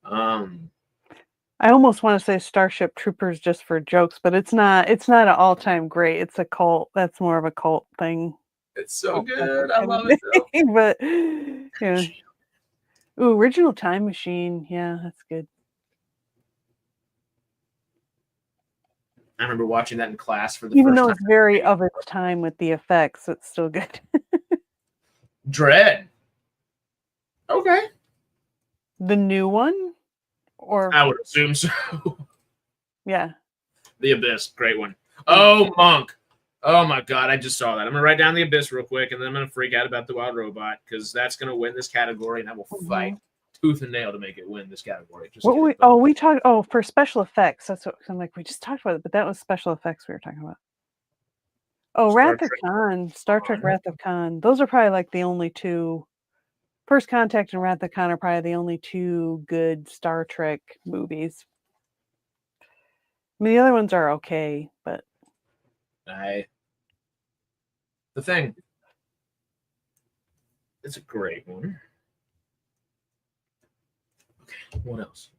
I almost want to say Starship Troopers just for jokes, but it's not an all-time great. It's a cult. That's more of a cult thing. It's so good. I love it though. But yeah. Ooh, Original Time Machine. Yeah, that's good. I remember watching that in class for the Even first time. though it's very of its time with the effects, it's still good. Dread. Okay. The new one? Or I would assume so. Yeah. The Abyss, great one. Oh, Monk. Oh my God, I just saw that. I'm gonna write down The Abyss real quick, and then I'm gonna freak out about The Wild Robot because that's gonna win this category, and I will fight tooth and nail to make it win this category. We talked for special effects. That's what I'm like. We just talked about it, but that was special effects we were talking about. Oh, Wrath of Khan, Star Trek Wrath of Khan. Those are probably like the only two. First Contact and Wrath of Khan are probably the only two good Star Trek movies. I mean, the other ones are okay, but The Thing. It's a great one. Okay, what else?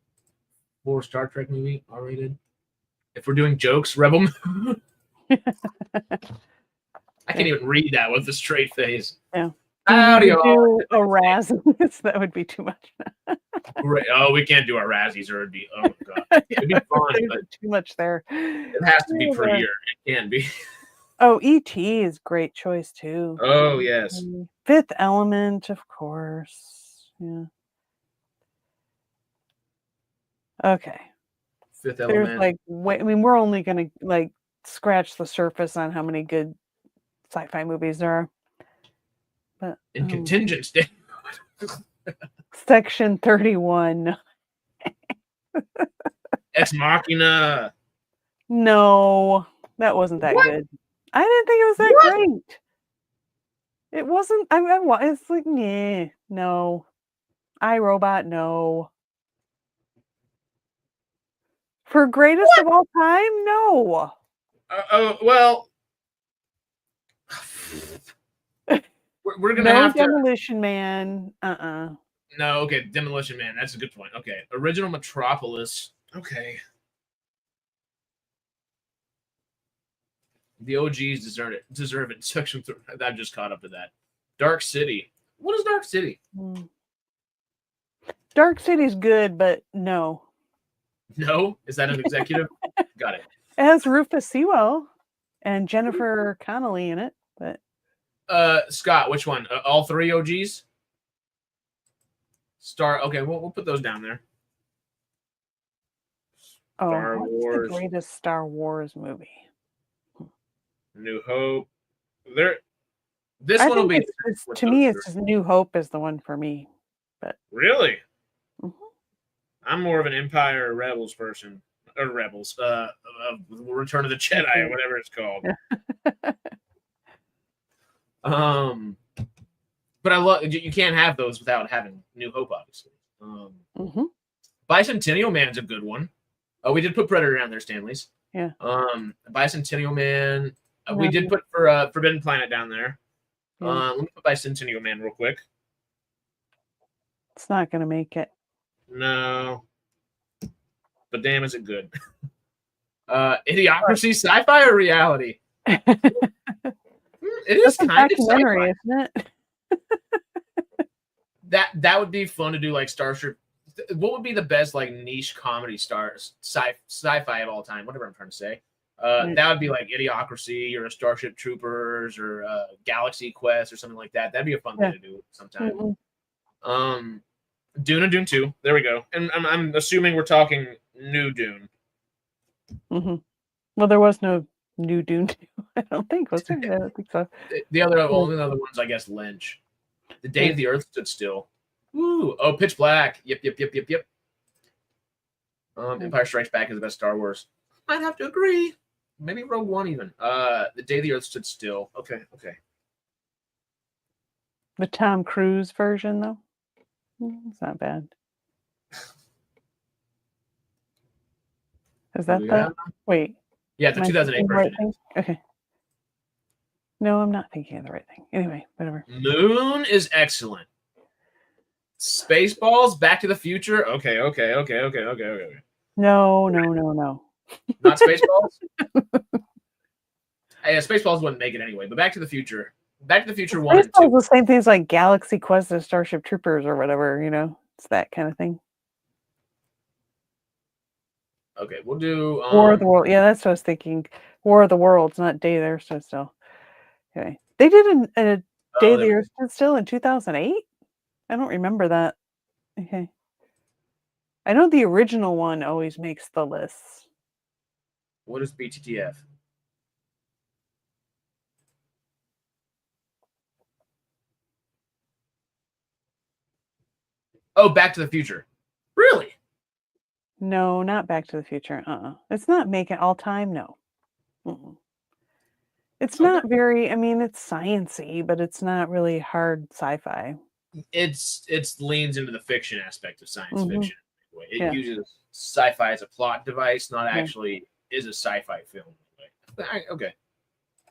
More Star Trek movie, R-rated. If we're doing jokes, Rebel Moon. I can't even read that with a straight face. Yeah. Howdy, do a Razzies. That would be too much. Great. Oh, we can't do our Razzies, or it'd be oh my God, it'd be fun, but too much there. It has to be per year. It can be. Oh, E.T. is great choice too. Oh yes. Fifth Element, of course. Yeah. Okay. Fifth Element. There's like we're only gonna like scratch the surface on how many good sci-fi movies there are. But in contingent state. Section 31. Ex Machina. No, that wasn't that good. I didn't think it was that great. It wasn't. It's like, nah, no. iRobot, no. For greatest of all time, no. Well, we're gonna have Demolition Man. No, okay, Demolition Man. That's a good point. Okay, original Metropolis. Okay. The OGs deserve it. Section 3. I've just caught up to that. Dark City. What is Dark City? Dark City's good, but no. No? Is that an executive? Got it. It has Rufus Sewell and Jennifer Connelly in it, but Scott, which one? All three OGs? Okay, we'll put those down there. Star Wars. The greatest Star Wars movie? New Hope. This one will be to me. It's just New Hope is the one for me. But really, I'm more of an Empire or Rebels person, or Rebels, Return of the Jedi, or whatever it's called. But I love you can't have those without having New Hope, obviously. Bicentennial Man's a good one. Oh, we did put Predator down there, Stanley's. Yeah. Bicentennial Man. We did put Forbidden Planet down there. Let me put Bicentennial Man real quick. It's not going to make it. No. But damn, is it good. Idiocracy, sci-fi or reality? It is kind of sci-fi. Isn't it? That would be fun to do, like Starship. What would be the best like niche comedy sci-fi of all time? Whatever I'm trying to say. That would be like Idiocracy or a Starship Troopers or Galaxy Quest or something like that. That'd be a fun thing to do sometime. Dune and Dune 2. There we go. And I'm assuming we're talking new Dune. Well, there was no new Dune 2. I don't think, was there? I don't think so. The other ones, I guess, Lynch. The Day the Earth Stood Still. Ooh. Oh, Pitch Black. Yep. Empire Strikes Back is the best Star Wars. I'd have to agree. Maybe Rogue One even. The Day the Earth Stood Still. Okay. The Tom Cruise version, though? It's not bad. Is that the... Wait. Yeah, the 2008 version. Okay. No, I'm not thinking of the right thing. Anyway, whatever. Moon is excellent. Spaceballs, Back to the Future. Okay. No. Not Spaceballs? Yeah, Spaceballs wouldn't make it anyway, but Back to the Future 1 and 2. Spaceballs the same things like Galaxy Quest or Starship Troopers or whatever, it's that kind of thing. Okay, we'll do War of the World. Yeah, that's what I was thinking. War of the Worlds, not Day of the Earth Stood Still. Okay. They did a Day of the Earth Stood Still in 2008? I don't remember that. Okay. I know the original one always makes the lists. What is BTTF? Oh, Back to the Future. Really? No, not Back to the Future. It's not making all time. No. It's not very. I mean, it's sciencey, but it's not really hard sci-fi. It's leans into the fiction aspect of science fiction. It uses sci-fi as a plot device, not actually is a sci-fi film. Okay.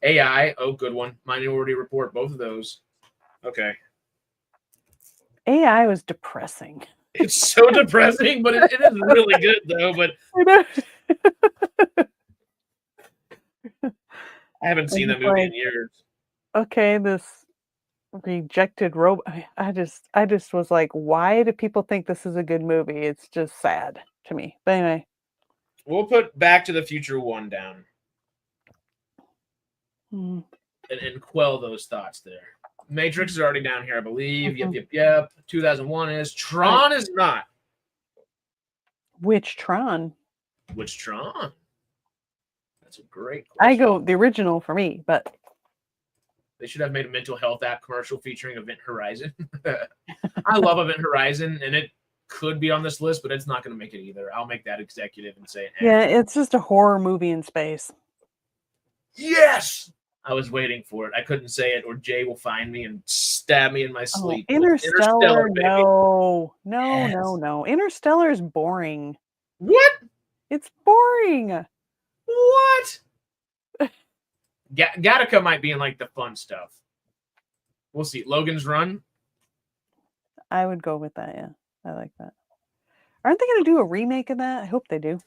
AI. Oh, good one. Minority Report. Both of those. Okay. AI was depressing. It's so depressing, but it is really good though. But I haven't seen that movie in years. Okay, this rejected robot. I just was like, why do people think this is a good movie? It's just sad to me. But anyway, we'll put Back to the Future 1 down and quell those thoughts there. Matrix is already down here, I believe. Yep. 2001 is. Tron is not. Which Tron? Which Tron? That's a great question. I go the original for me, but they should have made a mental health app commercial featuring Event Horizon. I love Event Horizon, and it could be on this list, but it's not going to make it either. I'll make that executive and say, yeah, it's just a horror movie in space. Yes! I was waiting for it. I couldn't say it, or Jay will find me and stab me in my sleep. Interstellar, no. Interstellar is boring. What? It's boring. What? Gattaca might be in like the fun stuff. We'll see. Logan's Run. I would go with that. Yeah, I like that. Aren't they going to do a remake of that? I hope they do.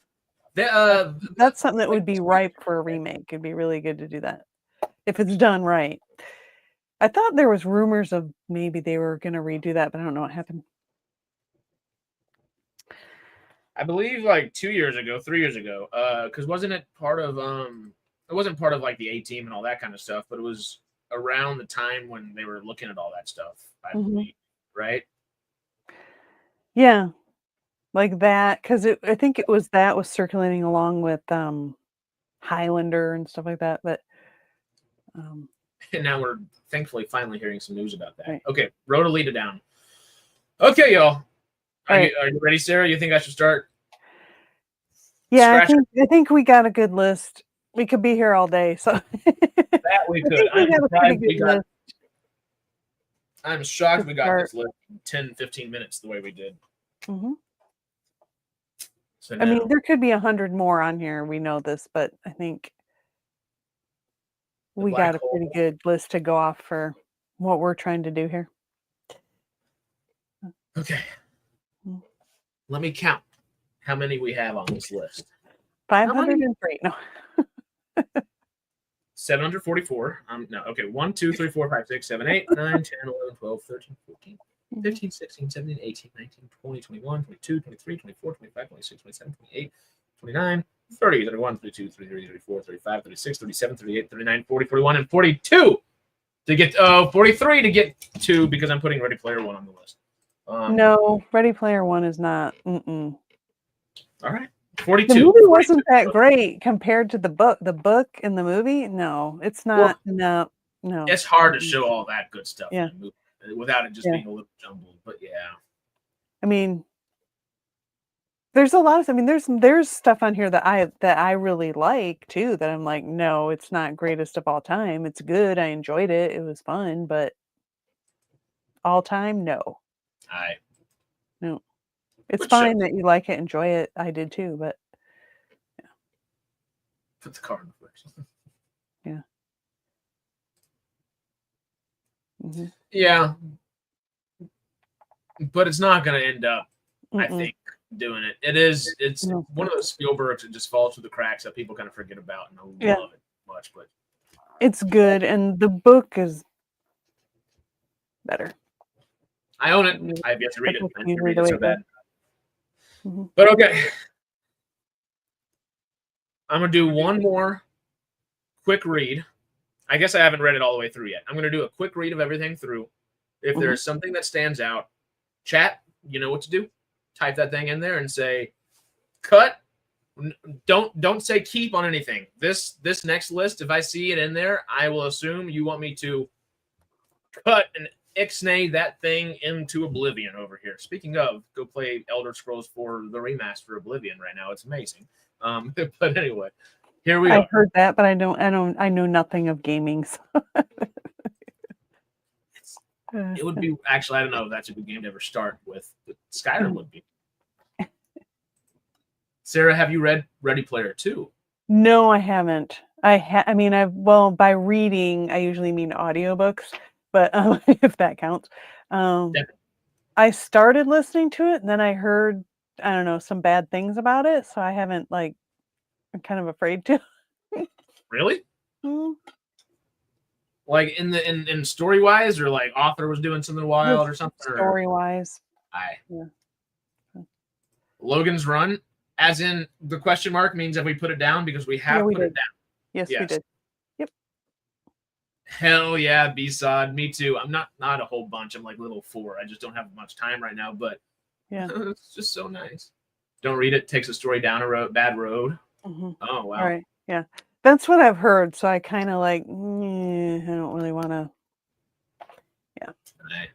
That's something that would be ripe for a remake. It'd be really good to do that if it's done right. I thought there was rumors of maybe they were going to redo that, but I don't know what happened. I believe like 3 years ago, because wasn't it part of it wasn't part of like the A-Team and all that kind of stuff, but it was around the time when they were looking at all that stuff, I believe, right? Yeah, like that, because I think it was that was circulating along with Highlander and stuff like that, but and now we're thankfully finally hearing some news about that. Right. Okay, Rotalita down. Okay, y'all. Are you ready, Sarah? You think I should start? Yeah, I think we got a good list. We could be here all day, so that we could. I'm shocked we got this list in 10, 15 minutes the way we did. So I mean, there could be 100 more on here. We know this, but I think we got a pretty good list to go off for what we're trying to do here. Okay. Let me count how many we have on this list. 503. No. 744. No. Okay. 1, 2, 3, 4, 5, 6, 7, 8, 9, 10, 11, 12, 13, 14, 15, 16, 17, 18, 19, 20, 21, 22, 23, 24, 25, 26, 27, 28, 29, 30, 31, 32, 33, 34, 35, 36, 37, 38, 39, 40, 41, and 42 to get 43 to get 2 because I'm putting Ready Player One on the list. No, Ready Player One is not. All right. 42. The movie wasn't that great compared to the book. The book and the movie, no, it's not. Well, no. It's hard to show all that good stuff in the movie without it just being a little jumbled. But yeah, I mean, there's a lot of. I mean, there's stuff on here that I really like too. That I'm like, no, it's not greatest of all time. It's good. I enjoyed it. It was fun, but all time, no. No. It's fine that you like it, enjoy it. I did too, but put the card in first. Yeah. Mm-hmm. Yeah. But it's not going to end up, I think, doing it. It's one of those Spielbergs that just falls through the cracks that people kind of forget about, and I love it much. But it's good, and the book is better. I own it. I have yet to read it. I didn't read it so bad. Mm-hmm. But okay. I'm going to do one more quick read. I guess I haven't read it all the way through yet. I'm going to do a quick read of everything through. If there is something that stands out, chat, you know what to do. Type that thing in there and say, cut. Don't say keep on anything. This next list, if I see it in there, I will assume you want me to cut and ixnay that thing into oblivion over here. Speaking of, go play Elder Scrolls 4 the remaster Oblivion right now. It's amazing. But anyway, here we are. I heard that, but I know nothing of gaming. So. It would be actually, I don't know if that's a good game to ever start with. But Skyrim would be. Sarah, have you read Ready Player 2? No, I haven't. By reading, I usually mean audiobooks, but if that counts. I started listening to it, and then I heard, I don't know, some bad things about it, so I haven't, I'm kind of afraid to. Really? Like in story wise, or like author was doing something wild or something? Story wise. Logan's Run, as in the question mark means that we put it down because we have put it down. Yes, we did. Yep. Hell yeah, B-Sod. Me too. I'm not a whole bunch. I'm like little 4. I just don't have much time right now, but it's just so nice. Don't read it. Takes a story down a bad road. Mm-hmm. Oh, wow. All right. Yeah. That's what I've heard. So I kind of I don't really want to. Yeah. Right.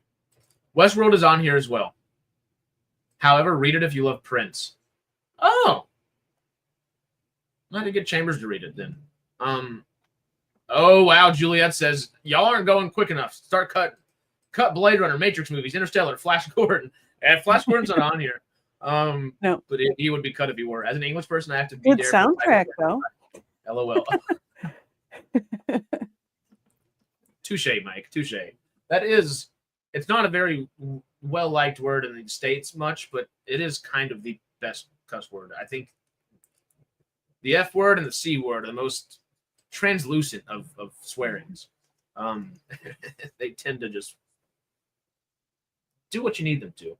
Westworld is on here as well. However, read it if you love Prince. Oh. I had to get Chambers to read it then. Oh, wow. Juliet says, y'all aren't going quick enough. Start cut Blade Runner, Matrix movies, Interstellar, Flash Gordon. And Flash Gordon's not on here. No. But he would be cut if he were. As an English person, I have to be good there. Good soundtrack, though. LOL. Touche, Mike. Touche. It's not a very well-liked word in the States much, but it is kind of the best cuss word. I think the F word and the C word are the most translucent of swearings. They tend to just do what you need them to.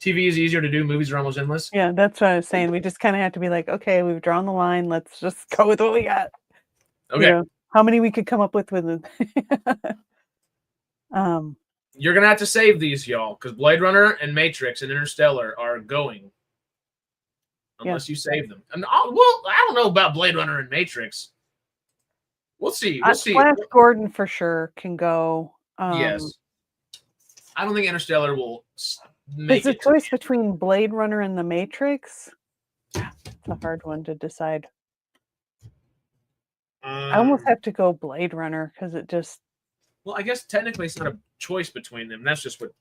TV is easier to do. Movies are almost endless. Yeah, that's what I was saying. We just kind of have to be like, okay, we've drawn the line. Let's just go with what we got. Okay. How many we could come up with it. You're going to have to save these, y'all, because Blade Runner and Matrix and Interstellar are going unless you save them. And I don't know about Blade Runner and Matrix. We'll see. Flash Gordon for sure can go. Yes. I don't think Interstellar will make it. It's a choice between Blade Runner and The Matrix. It's a hard one to decide. I almost have to go Blade Runner because it just... Well, I guess technically it's not a choice between them. That's just what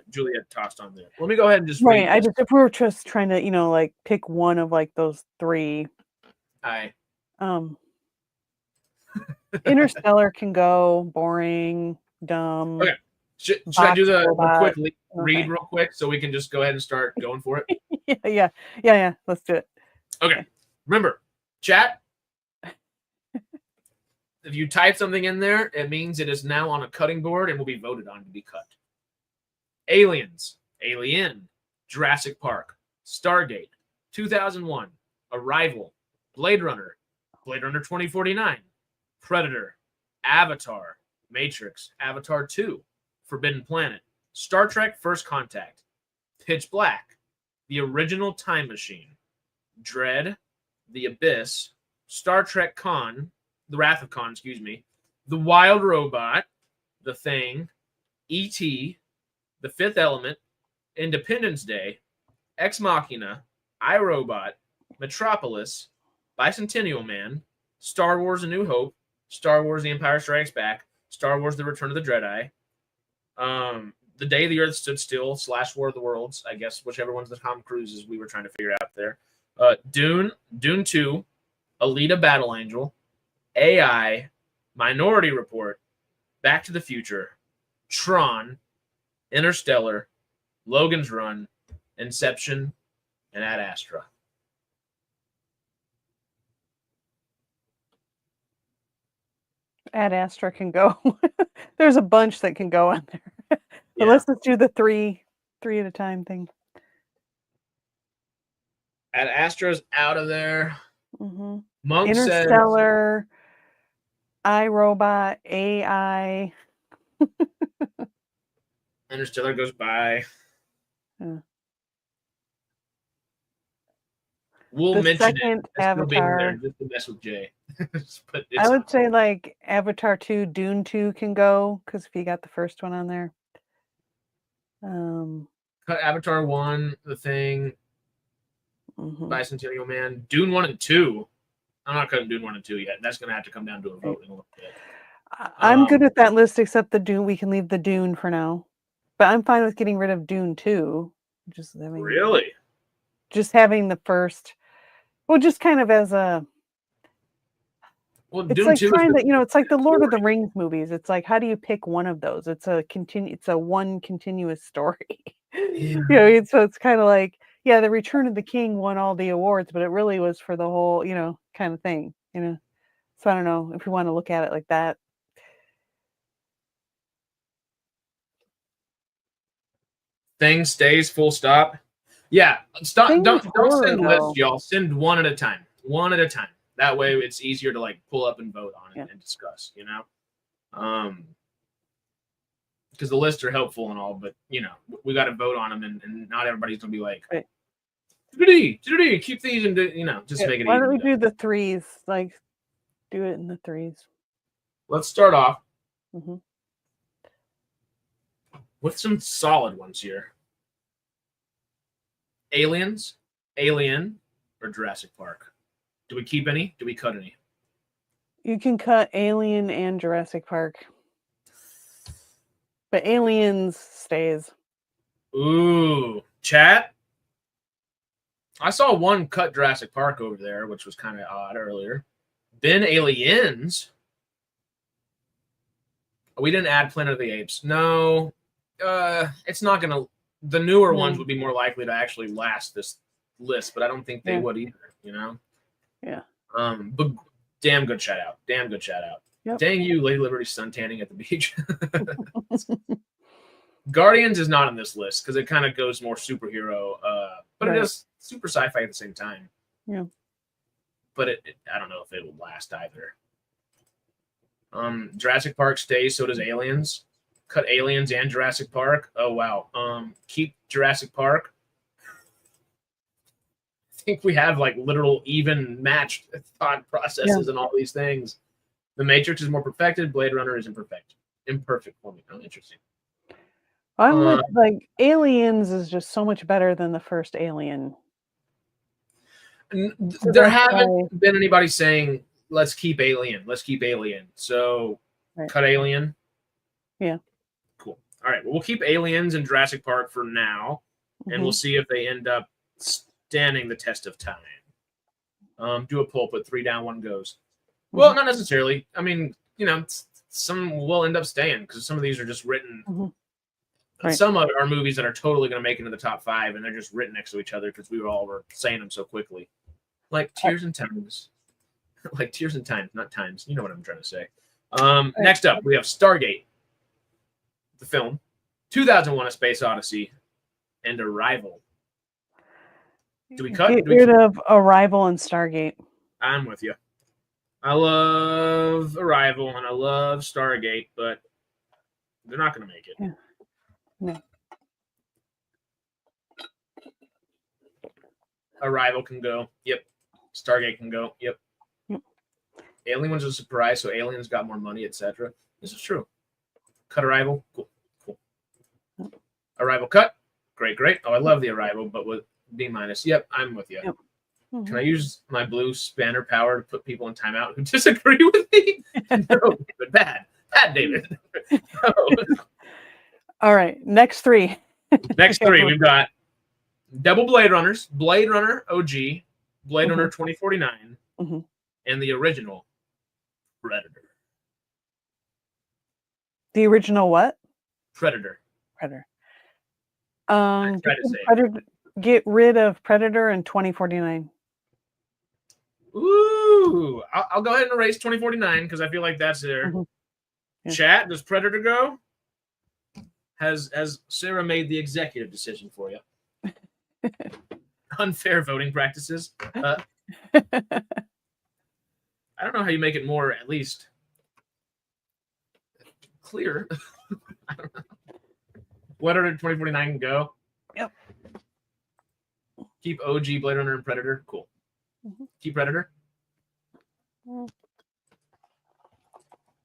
Juliet tossed on there. Let me go ahead and just read if we were just trying to, pick one of those 3. Interstellar can go boring, dumb. Okay. Should I do the quick read real quick so we can just go ahead and start going for it? Yeah. Let's do it. Okay. Remember, chat. If you type something in there, it means it is now on a cutting board and will be voted on to be cut. Aliens, Alien, Jurassic Park, Stargate, 2001, Arrival, Blade Runner 2049, Predator, Avatar, Matrix, Avatar 2, Forbidden Planet, Star Trek First Contact, Pitch Black, The Original Time Machine, Dread, The Abyss, Star Trek The Wrath of Khan, The Wild Robot, The Thing, E.T., The Fifth Element, Independence Day, Ex Machina, iRobot, Metropolis, Bicentennial Man, Star Wars A New Hope, Star Wars The Empire Strikes Back, Star Wars The Return of the Jedi, The Day the Earth Stood Still / War of the Worlds, I guess, whichever one's the Tom Cruises we were trying to figure out there. Dune 2, Alita Battle Angel, AI, Minority Report, Back to the Future, Tron, Interstellar, Logan's Run, Inception, and Ad Astra. Ad Astra can go. There's a bunch that can go on there. But let's just do the three at a time thing. Ad Astra's out of there. Mm-hmm. Monk Interstellar, iRobot, AI. Interstellar goes by. We'll the mention second it. Avatar. There just to mess with Jay. But I would say like Avatar 2, Dune 2 can go because if you got the first one on there. Cut Avatar 1, The Thing, Bicentennial Man, Dune 1 and 2. I'm not cutting Dune 1 and 2 yet. That's going to have to come down to a vote in a little bit. I'm good with that list except the Dune. We can leave the Dune for now. But I'm fine with getting rid of Dune 2. Really? Just having the first. Well, just kind of as a. Well, it's Dune like 2 trying to, it's like the Lord of the Rings movies. It's like, how do you pick one of those? It's a one continuous story. Yeah. So it's kind of like, the Return of the King won all the awards, but it really was for the whole, kind of thing, So I don't know if you want to look at it like that. Thing stays full stop. Yeah, stop. Thing Don't send though. lists, y'all. Send one at a time. One at a time. That way, it's easier to like pull up and vote on it and discuss. Because the lists are helpful and all, but we got to vote on them, and not everybody's gonna be like, keep these and just make it. Why don't we do the threes? Like, do it in the threes. Let's start off with some solid ones here. Aliens, Alien, or Jurassic Park? Do we keep any? Do we cut any? You can cut Alien and Jurassic Park. But Aliens stays. Ooh. Chat? I saw one cut Jurassic Park over there, which was kind of odd earlier. Then Aliens. We didn't add Planet of the Apes. No. It's not going to... The newer ones would be more likely to actually last this list, but I don't think they would either, Yeah. But damn good shout out. Damn good shout out. Yep. Dang you, Lady Liberty suntanning at the beach. Guardians is not on this list because it kind of goes more superhero, but it is super sci-fi at the same time. Yeah. But I don't know if it will last either. Jurassic Park stays, so does Aliens. Cut Aliens and Jurassic Park. Oh wow. Keep Jurassic Park. I think we have like literal even matched thought processes and all these things. The Matrix is more perfected. Blade Runner is imperfect for me. Oh, interesting. I'm like Aliens is just so much better than the first Alien. There haven't been anybody saying let's keep Alien. Let's keep Alien. So cut Alien. Yeah. Cool. All right. Well, we'll keep Aliens and Jurassic Park for now, and we'll see if they end up standing the test of time. Do a poll, put 3 down, 1 goes. Well, not necessarily. I mean, some will end up staying because some of these are just written. Some are movies that are totally going to make it into the top 5, and they're just written next to each other because we all were saying them so quickly. Like Tears and Times. Like Tears and Times, not Times. You know what I'm trying to say. Next up, we have Stargate, the film, 2001: A Space Odyssey, and Arrival. Do we cut? Get rid of Arrival and Stargate. I'm with you. I love Arrival and I love Stargate, but they're not going to make it. Yeah. No. Arrival can go. Yep. Stargate can go. Yep. Alien was a surprise, so Aliens got more money, etc. This is true. Cut Arrival. Cool. Arrival cut. Great. Oh, I love the Arrival, but with B-. Yep, I'm with you. Yep. Can I use my blue spanner power to put people in timeout who disagree with me? No, but bad, David. No. All right, next 3. Next 3, we've got double Blade Runners, Blade Runner OG, Blade Runner 2049, and the original Predator. The original what? Predator. Get rid of Predator in 2049. Ooh, I'll go ahead and erase 2049 because I feel like that's there. Mhm. Yeah. Chat, does Predator go? Has Sarah made the executive decision for you? Unfair voting practices. I don't know how you make it more, at least, clear. I don't know. Blade Runner 2049 can go. Yep. Keep OG Blade Runner and Predator. Cool. Mhm. Keep Predator.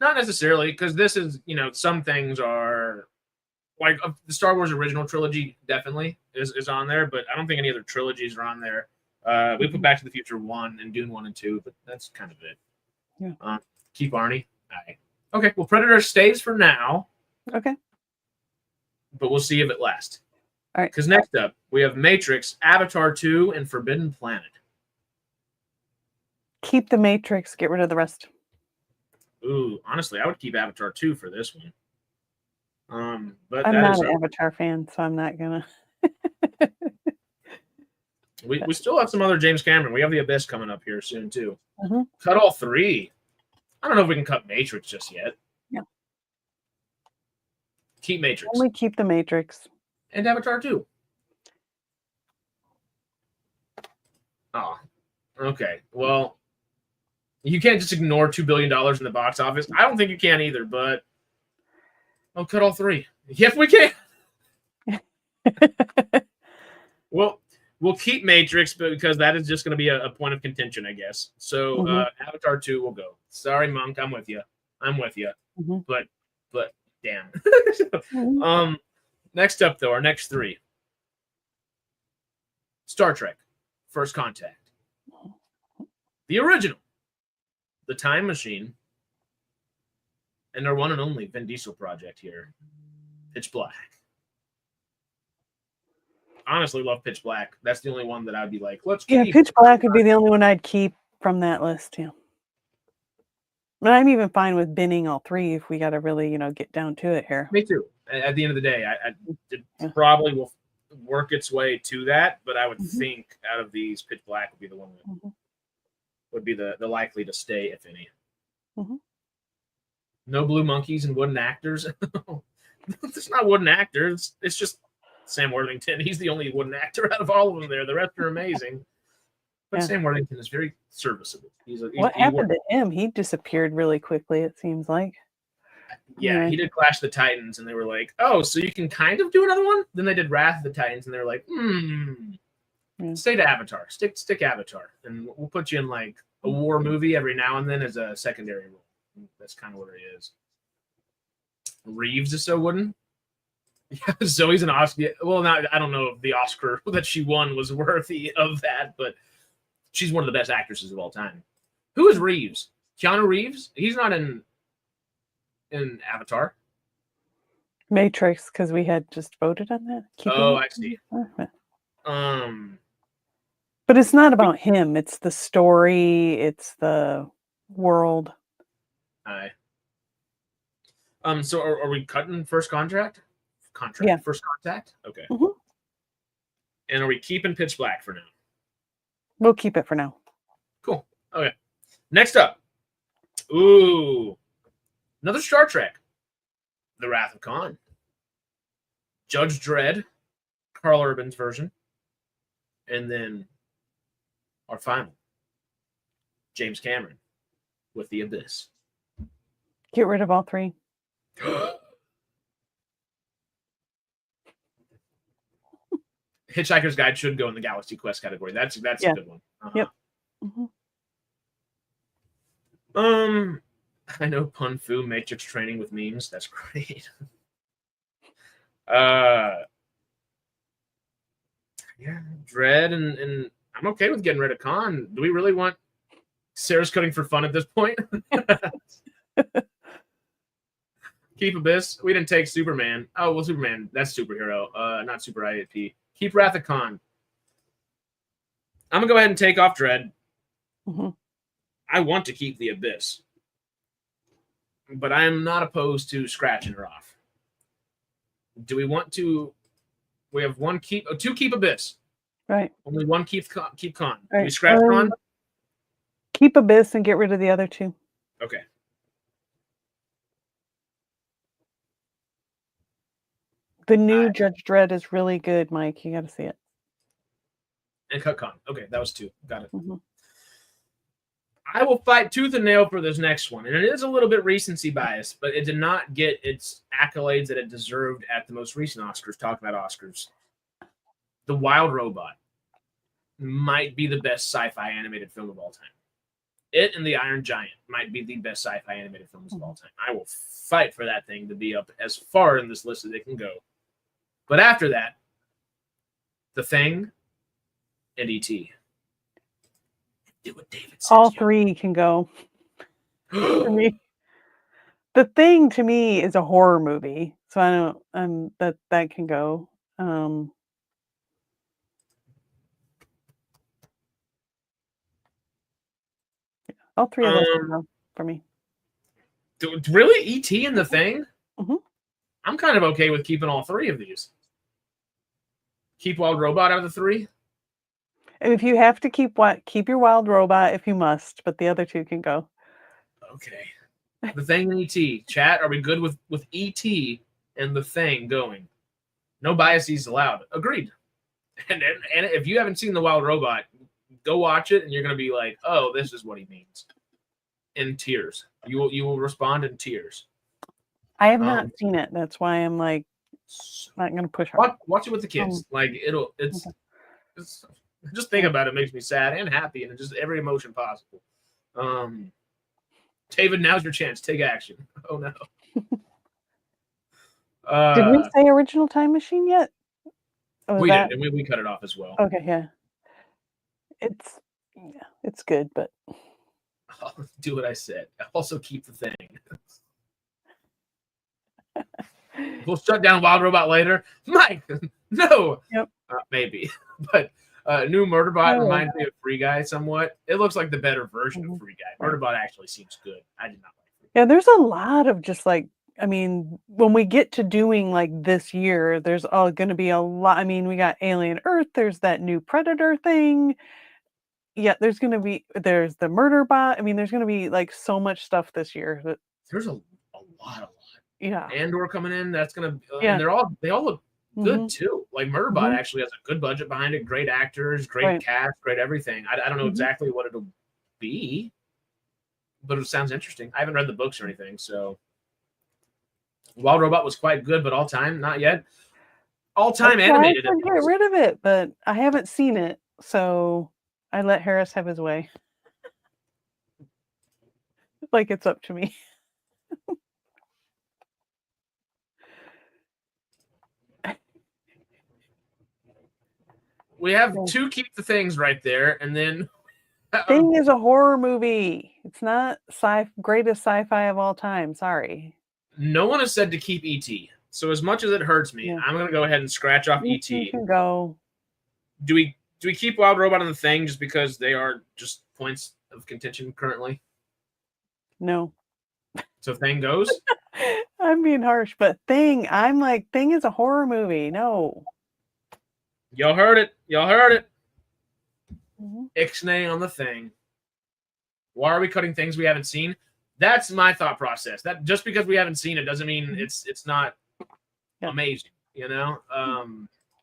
Not necessarily, because this is, some things are like the Star Wars original trilogy definitely is on there, but I don't think any other trilogies are on there. We put Back to the Future 1 and Dune 1 and 2, but that's kind of it. Yeah. Keep Arnie. Okay, well, Predator stays for now. Okay. But we'll see if it lasts. All right. Because next up, we have Matrix, Avatar 2, and Forbidden Planet. Keep the Matrix. Get rid of the rest. Ooh, honestly, I would keep Avatar 2 for this one. But I'm not an Avatar fan, so I'm not gonna. we still have some other James Cameron. We have The Abyss coming up here soon too. Mm-hmm. Cut all three. I don't know if we can cut Matrix just yet. Yeah. Keep Matrix. Only keep the Matrix. And Avatar 2. Oh, okay. Well, you can't just ignore $2 billion in the box office. I don't think you can either, but I'll cut all three. Yes, we can. Well, we'll keep Matrix because that is just going to be a point of contention, I guess. So Avatar 2 will go. Sorry, Monk, I'm with you. Mm-hmm. But damn. Next up, though, our next three. Star Trek, First Contact. The original. The Time Machine. And our one and only Vin Diesel project here. Pitch Black. Honestly, love Pitch Black. That's the only one that I'd be like, let's keep. Yeah, Pitch Black would be the only one I'd keep from that list, yeah. But I'm even fine with binning all three if we got to really, get down to it here. Me too. At the end of the day, it probably will work its way to that, but I would think out of these, Pitch Black would be the one that would be the likely to stay, if any. No blue monkeys and wooden actors. It's not wooden actors. It's just Sam Worthington. He's the only wooden actor out of all of them there. The rest are amazing. But Sam Worthington is very serviceable. What happened to him? He disappeared really quickly, it seems like. Yeah, he did Clash of the Titans, and they were like, oh, so you can kind of do another one? Then they did Wrath of the Titans, and they were like, stay to Avatar. Stick Avatar. And we'll put you in like a war movie every now and then as a secondary role. That's kind of what it is. Reeves is so wooden. Yeah, Zoe's an Oscar. Well, I don't know if the Oscar that she won was worthy of that, but she's one of the best actresses of all time. Who is Reeves? Keanu Reeves? He's not in Avatar. Matrix, because we had just voted on that. I see. But it's not about him. It's the story. It's the world. So are we cutting First Contact? Yeah. First Contact? Okay. And are we keeping Pitch Black for now? We'll keep it for now. Cool. Okay. Next up. Ooh. Another Star Trek. The Wrath of Khan. Judge Dredd. Carl Urban's version. And then our final. James Cameron with The Abyss. Get rid of all three. Hitchhiker's Guide should go in the Galaxy Quest category. That's a good one. Yep. I know Pun Fu Matrix training with memes. That's great. Yeah, Dread and I'm okay with getting rid of Khan. Do we really want Sarah's cutting for fun at this point? Keep Abyss. We didn't take Superman. Oh, well, Superman, that's superhero, not super IAP. Keep Wrath of Khan. I'm going to go ahead and take off Dread. I want to keep The Abyss. But I'm not opposed to scratching her off. Do we want to? We have two keep Abyss. Right. Only one keep Con. Right. Do we scratch Con? Keep Abyss and get rid of the other two. Okay. The new Judge Dredd is really good, Mike. You got to see it. And cut Con. Okay, that was 2. Got it. Mm-hmm. I will fight tooth and nail for this next one. And it is a little bit recency bias, but it did not get its accolades that it deserved at the most recent Oscars. Talking about Oscars. The Wild Robot might be the best sci-fi animated film of all time. It and The Iron Giant might be the best sci-fi animated films of all time. I will fight for that thing to be up as far in this list as it can go. But after that, The Thing and E.T. Do what David says. All 3 can go. For me. The Thing to me is a horror movie, so I don't. That can go. All 3 of those can go for me. Really, E.T. and The Thing? Mm-hmm. I'm kind of okay with keeping all 3 of these. Keep Wild Robot out of the 3. And if you have to keep your Wild Robot if you must, but the other 2 can go. Okay. The Thing and E.T. Chat, are we good with E.T. and The Thing going? No biases allowed. Agreed. And if you haven't seen The Wild Robot, go watch it, and you're going to be like, oh, this is what he means. In tears. You will respond in tears. I have not seen it. That's why I'm like not going to push hard. Watch it with the kids. It's just think about it makes me sad and happy, and just every emotion possible. David, now's your chance. Take action. Oh no. Did we say Original Time Machine yet? We did, and we cut it off as well. Okay, yeah. It's good, but I'll do what I said. Also keep The Thing. We'll shut down Wild Robot later. Mike, no. Yep. Maybe, but new Murderbot reminds me of Free Guy somewhat. It looks like the better version of Free Guy. Murderbot actually seems good. I did not like it. Yeah, there's a lot of just like, I mean, when we get to doing like this year, there's all going to be a lot. I mean, we got Alien Earth. There's that new Predator thing. Yeah, there's the Murderbot. I mean, there's going to be like so much stuff this year. There's a lot. Yeah. Andor coming in. That's going to, and they all look good too. Like Murderbot actually has a good budget behind it, great actors, great cast, great everything. I don't know exactly what it'll be, but it sounds interesting. I haven't read the books or anything, so Wild Robot was quite good, but all time, not yet. All time animated. I get rid of it, but I haven't seen it, so I let Harris have his way. Like it's up to me. We have 2 keep the things right there, and then Thing is a horror movie. It's not greatest sci-fi of all time. Sorry. No one has said to keep E.T. So as much as it hurts me, I'm going to go ahead and scratch off E.T. Can go. Do we keep Wild Robot and The Thing just because they are just points of contention currently? No. So Thing goes? I'm being harsh, but Thing is a horror movie. No. Y'all heard it. Ixnay on The Thing. Why are we cutting things we haven't seen? That's my thought process. That just because we haven't seen it doesn't mean it's not amazing, you know?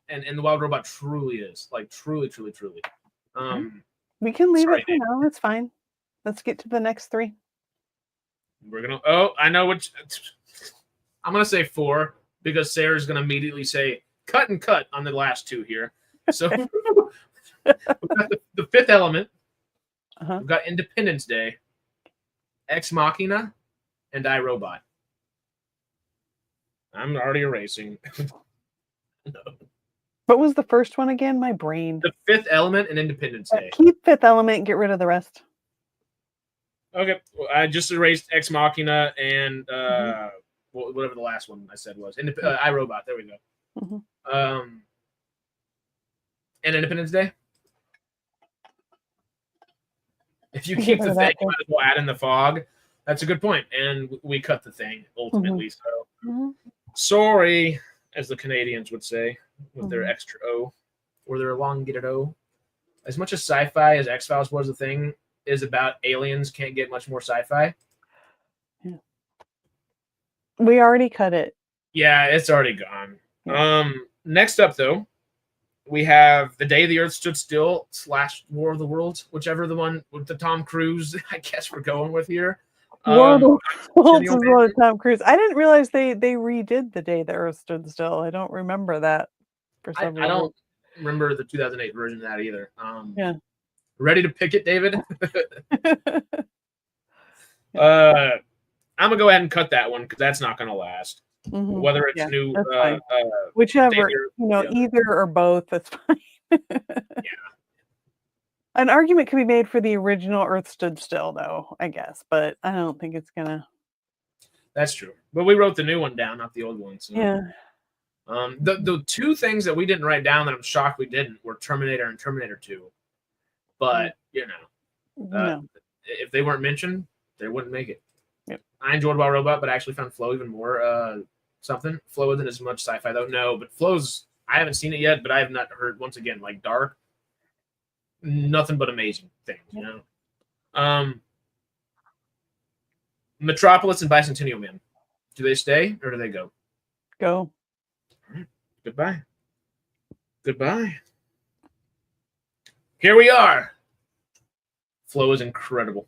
And the Wild Robot truly is. Like truly. We can leave it for now. It's fine. Let's get to the next 3. I know which. I'm gonna say 4 because Sarah's gonna immediately say cut on the last 2 here. So we've got the Fifth Element. We've got Independence Day, Ex Machina, and iRobot. I'm already erasing. No. What was the first one again? My brain. The Fifth Element and Independence Day. Keep Fifth Element and get rid of the rest. Okay. Well, I just erased Ex Machina and whatever the last one I said was. iRobot. There we go. And Independence Day. If you keep The Thing, you might as well add in The Fog. That's a good point. And we cut The Thing ultimately. So sorry. as the Canadians would say, with their extra O or their elongated O. As much as sci-fi as X-Files was the thing is about aliens, can't get much more sci-fi. Yeah. We already cut it. Yeah, it's already gone. Yeah. Next up, though, we have The Day the Earth Stood Still / War of the Worlds, whichever the one with the Tom Cruise, I guess we're going with here. War of the Worlds is one of Tom Cruise. I didn't realize they redid The Day the Earth Stood Still. I don't remember that for some reason. I don't remember the 2008 version of that either. Yeah. Ready to pick it, David? I'm gonna go ahead and cut that one because that's not gonna last. Whether it's new, whichever, either or both, that's fine. An argument could be made for the original Earth Stood Still, though, I guess, but I don't think it's gonna. That's true, but we wrote the new one down, not the old one. So. Yeah. The two things that we didn't write down that I'm shocked we didn't were Terminator and Terminator 2. But if they weren't mentioned, they wouldn't make it. Yep. I enjoyed About Robot, but I actually found Flow even more something. Flow isn't as much sci-fi though. No, but Flow's, I haven't seen it yet, but I have not heard, once again, like dark, nothing but amazing things, Metropolis and Bicentennial Man. Do they stay or do they go? Go. Goodbye. Here we are. Flow is incredible.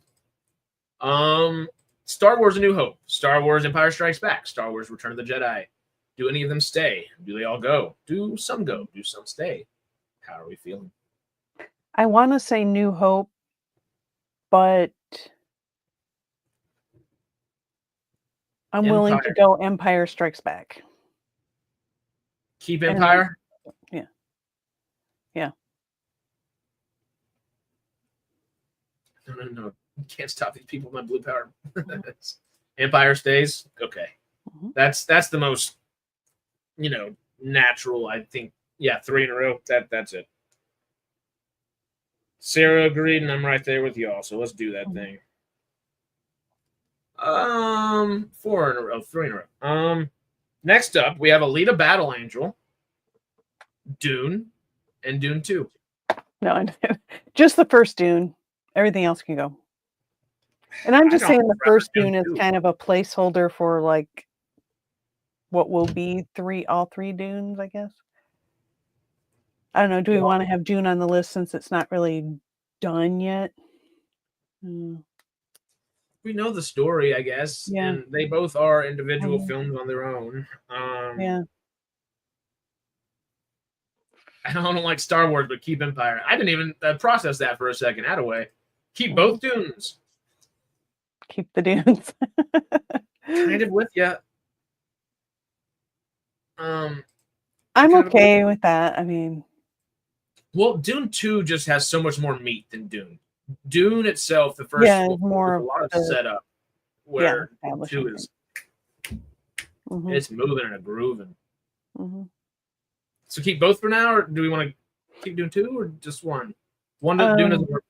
Star Wars: A New Hope, Star Wars: Empire Strikes Back, Star Wars: Return of the Jedi. Do any of them stay? Do they all go? Do some go? Do some stay? How are we feeling? I want to say New Hope, but I'm willing to go Empire Strikes Back. Keep Empire? Yeah. No. You can't stop these people with my blue power. Empire stays? Okay. That's the most, natural, I think. Yeah, 3 in a row. That's it. Sarah agreed, and I'm right there with y'all. So let's do that thing. 4 in a row, 3 in a row. Next up, we have Alita Battle Angel, Dune, and Dune 2. No, just the first Dune. Everything else can go. And I'm just saying the first Dune is kind of a placeholder for like what will be all three Dunes, I guess. I don't know. Do we want to have Dune on the list since it's not really done yet? We know the story, I guess. Yeah. And they both are individual films on their own. Yeah. I don't like Star Wars, but keep Empire. I didn't even process that for a second. Attaway. Keep both Dunes. Keep the Dunes. Kind of with you. I'm okay with that. I mean, well, Dune 2 just has so much more meat than Dune. Dune itself, the first more a lot of setup, where 2 is it's moving and grooving. So keep both for now, or do we want to keep Dune 2 or just one? Dune doesn't work.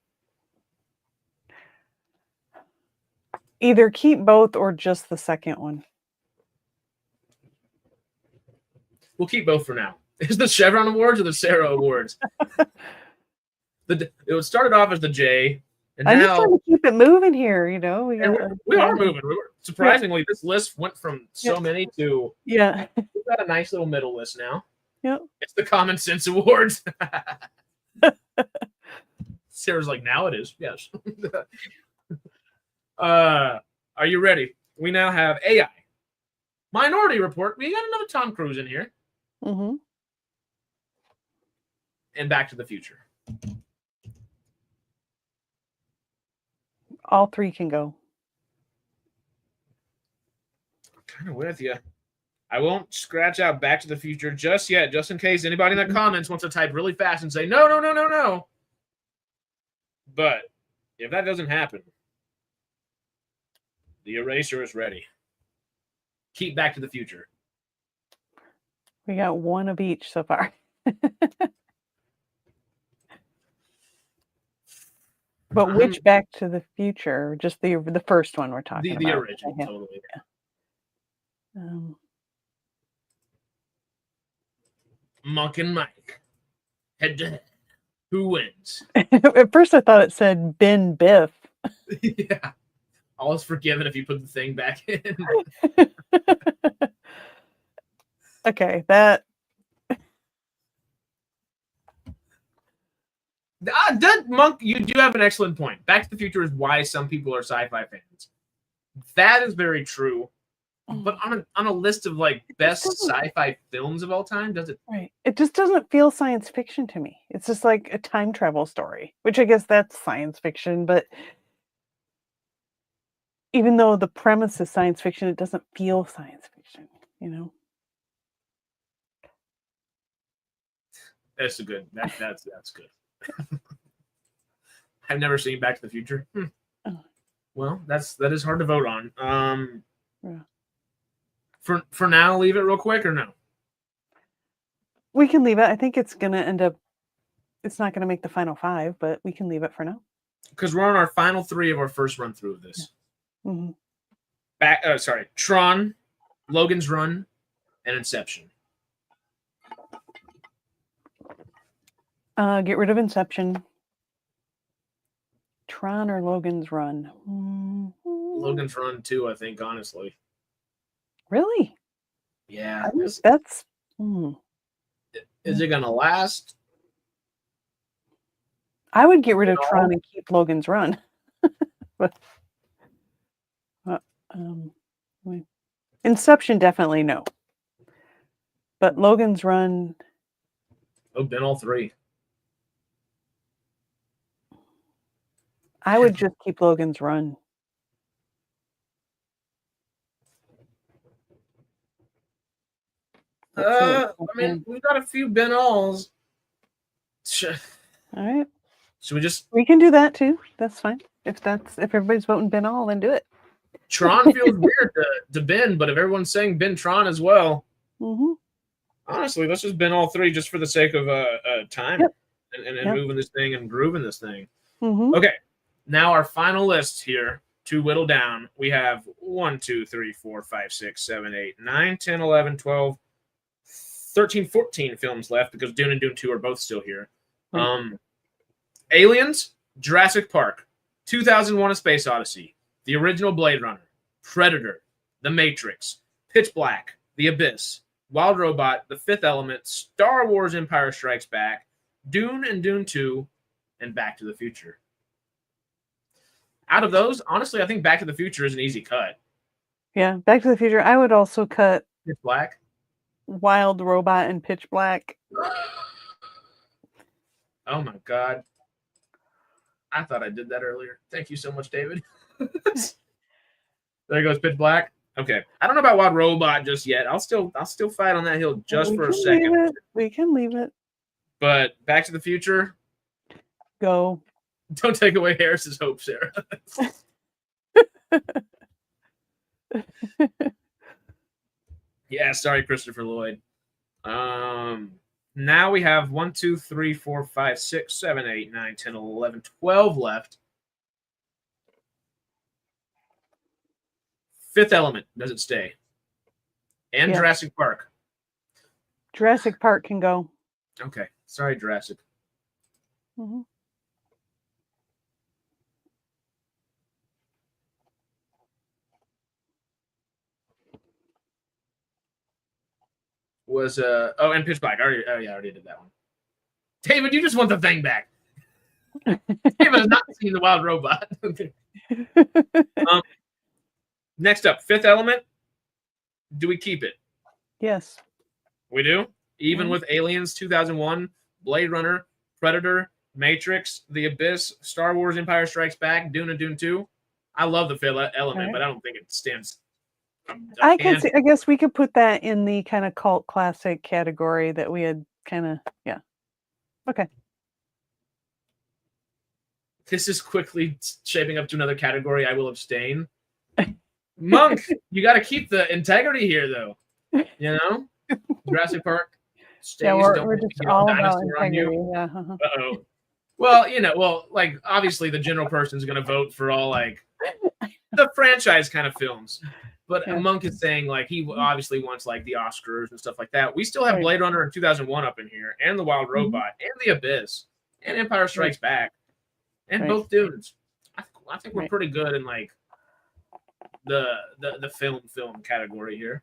Either keep both or just the second one. We'll keep both for now. Is the Chevron Awards or the Sarah Awards? It started off as the J, and I'm now just trying to keep it moving here. We are moving. Surprisingly, this list went from so many to we've got a nice little middle list now. Yep. It's the Common Sense Awards. Sarah's like, now it is. Yes. Are you ready? We now have AI. Minority Report. We got another Tom Cruise in here. And Back to the Future. All three can go. I'm kind of with you. I won't scratch out Back to the Future just yet, just in case anybody in the comments wants to type really fast and say, no. But if that doesn't happen, the eraser is ready. Keep Back to the Future. We got one of each so far. But which Back to the Future? Just the first one we're talking about. The original, totally. Yeah. Monk and Mike. Head to head. Who wins? At first I thought it said Ben Biff. Yeah. All is forgiven if you put the thing back in. Okay, that. Monk, you do have an excellent point. Back to the Future is why some people are sci-fi fans. That is very true. But on a list of like best sci-fi films of all time, does it? Right. It just doesn't feel science fiction to me. It's just like a time travel story, which I guess that's science fiction. But even though the premise is science fiction, it doesn't feel science fiction, you know? That's good. That's good. I've never seen Back to the Future. Well, that is hard to vote on. Yeah. For now, leave it real quick or no? We can leave it. I think it's gonna end up. It's not gonna make the final 5, but we can leave it for now. Because we're on our final 3 of our first run through of this. Yeah. Mm-hmm. Tron, Logan's Run, and Inception. Get rid of Inception. Tron or Logan's Run? Logan's Run too, I think, honestly. Really? Yeah. That's. Is it gonna last? I would get rid of Tron and keep Logan's Run. But, Inception, definitely no. But Logan's Run. Oh, been all 3. I would just keep Logan's Run. I mean, we got a few Ben Alls. All right. Should we can do that too. That's fine. If everybody's voting Ben All, then do it. Tron feels weird to Ben, but if everyone's saying Ben Tron as well, honestly, let's just Ben all 3 just for the sake of time and moving this thing and grooving this thing. Okay, now our final list here to whittle down. We have 1, 2, 3, 4, 5, 6, 7, 8, 9, 10, 11, 12, 13, 14 films left because Dune and Dune 2 are both still here. Aliens, Jurassic Park, 2001: A Space Odyssey, the original Blade Runner, Predator, The Matrix, Pitch Black, The Abyss, Wild Robot, The Fifth Element, Star Wars: Empire Strikes Back, Dune and Dune 2, and Back to the Future. Out of those, honestly, I think Back to the Future is an easy cut. Yeah, Back to the Future. I would also cut Pitch Black, Wild Robot, and Pitch Black. Oh my God. I thought I did that earlier. Thank you so much, David. There goes Pitch Black. Okay. I don't know about Wild Robot just yet. I'll still fight on that hill just for a second. We can leave it. But Back to the Future. Go. Don't take away Harris's hope, Sarah. Yeah, sorry, Christopher Lloyd. Now we have 1, 2, 3, 4, 5, 6, 7, 8, 9, 10, 11, 12 left. Fifth Element, does it stay? And Jurassic Park. Jurassic Park can go. Okay. Sorry, Jurassic. Was and Pitch Black. I already did that one. David, you just want the thing back. David has not seen the Wild Robot. Next up, Fifth Element. Do we keep it? Yes. We do? Even with Aliens 2001, Blade Runner, Predator, Matrix, The Abyss, Star Wars: Empire Strikes Back, Dune and Dune 2. I love the Fifth Element, but I don't think it stands. I guess we could put that in the kind of cult classic category that we had kind of, Okay. This is quickly shaping up to another category. I will abstain. Monk, you got to keep the integrity here, though. You know? Jurassic Park stays. We're just all about integrity. Uh-oh. Well, obviously the general person is going to vote for all, the franchise kind of films. But Monk is saying like he obviously wants like the Oscars and stuff like that. We still have Blade Runner in 2001 up in here, and The Wild Robot, and The Abyss, and Empire Strikes Back, and both Dunes. I think we're pretty good in like the film category here.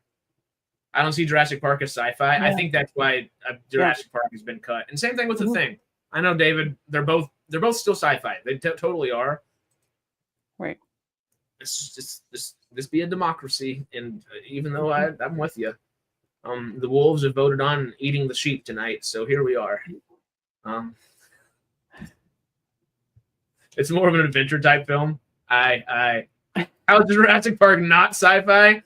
I don't see Jurassic Park as sci-fi. I think that's why Jurassic Park has been cut. And same thing with The Thing. I know, David. They're both still sci-fi. They totally are. Right. This be a democracy, and even though I'm with you, the wolves have voted on eating the sheep tonight, so here we are. It's more of an adventure type film. How is Jurassic Park not sci-fi?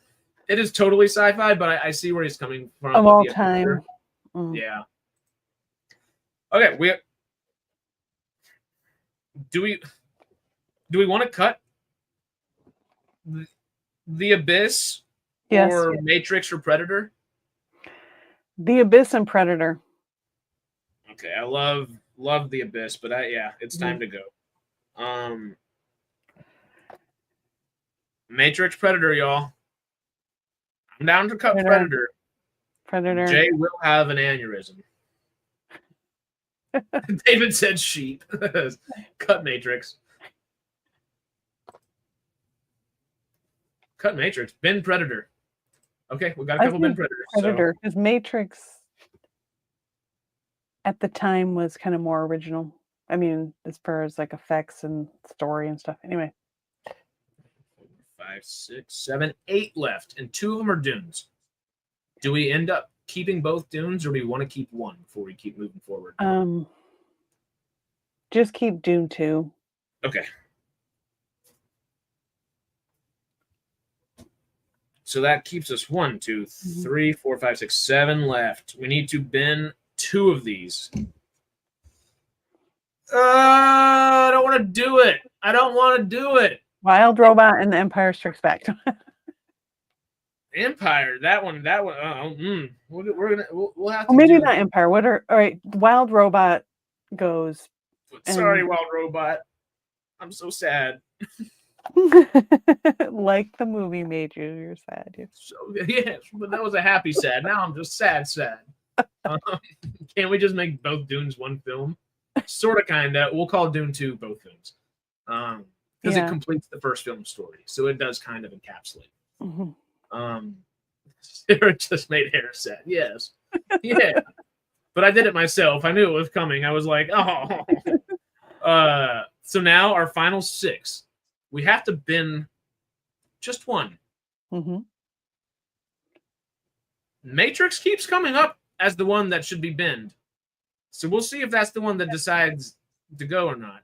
It is totally sci-fi, but I see where he's coming from. Of all time. Yeah. Okay, do we want to cut The Abyss or Matrix or Predator? The Abyss and Predator. Okay, I love The Abyss, but it's time to go. Matrix, Predator, y'all. I'm down to cut Predator. Jay will have an aneurysm. David said sheep. Cut Matrix. Cut Matrix. Ben Predator. Okay, we got a couple Ben Predators. Predator, because Matrix at the time was kind of more original. I mean, as far as like effects and story and stuff. Anyway. 5, 6, 7, 8 left, and 2 of them are Dunes. Do we end up keeping both Dunes, or do we want to keep one before we keep moving forward? Just keep Dune 2. Okay. So that keeps us 1, 2, 3, 4, 5, 6, 7 left. We need to bin 2 of these. I don't want to do it. Wild Robot and The Empire Strikes Back. Empire, that one. We'll have to. Maybe not Empire. All right? Wild Robot goes. Sorry, Wild Robot. I'm so sad. Like the movie made you. You're sad. So yes, but that was a happy sad. Now I'm just sad. Can't we just make both Dunes one film? Sort of, kind of. We'll call Dune 2 both films. Because it completes the first film story, so it does kind of encapsulate. Sarah just made hair sad. Yes, yeah, but I did it myself. I knew it was coming. I was like, oh. So now our final 6, we have to bin just one. Matrix keeps coming up as the one that should be binned, so we'll see if that's the one that decides to go or not.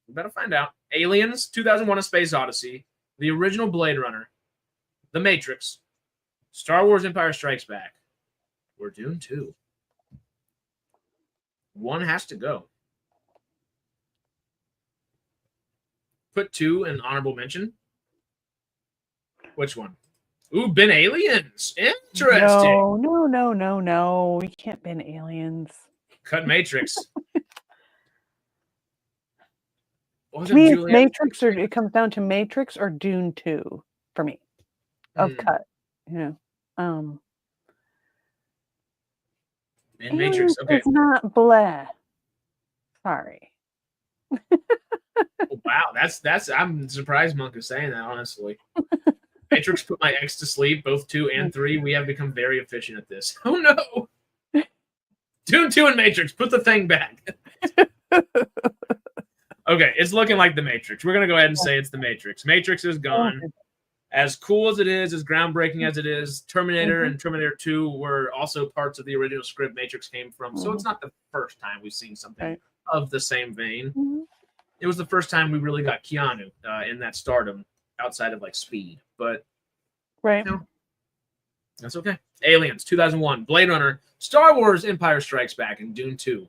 We better find out. Aliens, 2001: A Space Odyssey, the original Blade Runner, The Matrix, Star Wars: Empire Strikes Back, or Dune 2. One has to go. Put 2 in honorable mention. Which one? Ooh, bin Aliens. Interesting. No. We can't bin Aliens. Cut Matrix. To me, it's Matrix, or it comes down to Matrix or Dune 2 for me. Of cut. And Matrix, okay. It's not bleh. Sorry. Wow, that's I'm surprised Monk is saying that, honestly. Matrix put my ex to sleep, both 2 and 3. We have become very efficient at this. Oh no. Dune 2 and Matrix, put the thing back. Okay, it's looking like The Matrix. We're going to go ahead and say it's The Matrix. Matrix is gone. As cool as it is, as groundbreaking as it is, Terminator and Terminator 2 were also parts of the original script Matrix came from. So it's not the first time we've seen something of the same vein. It was the first time we really got Keanu in that stardom outside of like Speed. But that's okay. Aliens, 2001, Blade Runner, Star Wars: Empire Strikes Back, and Dune 2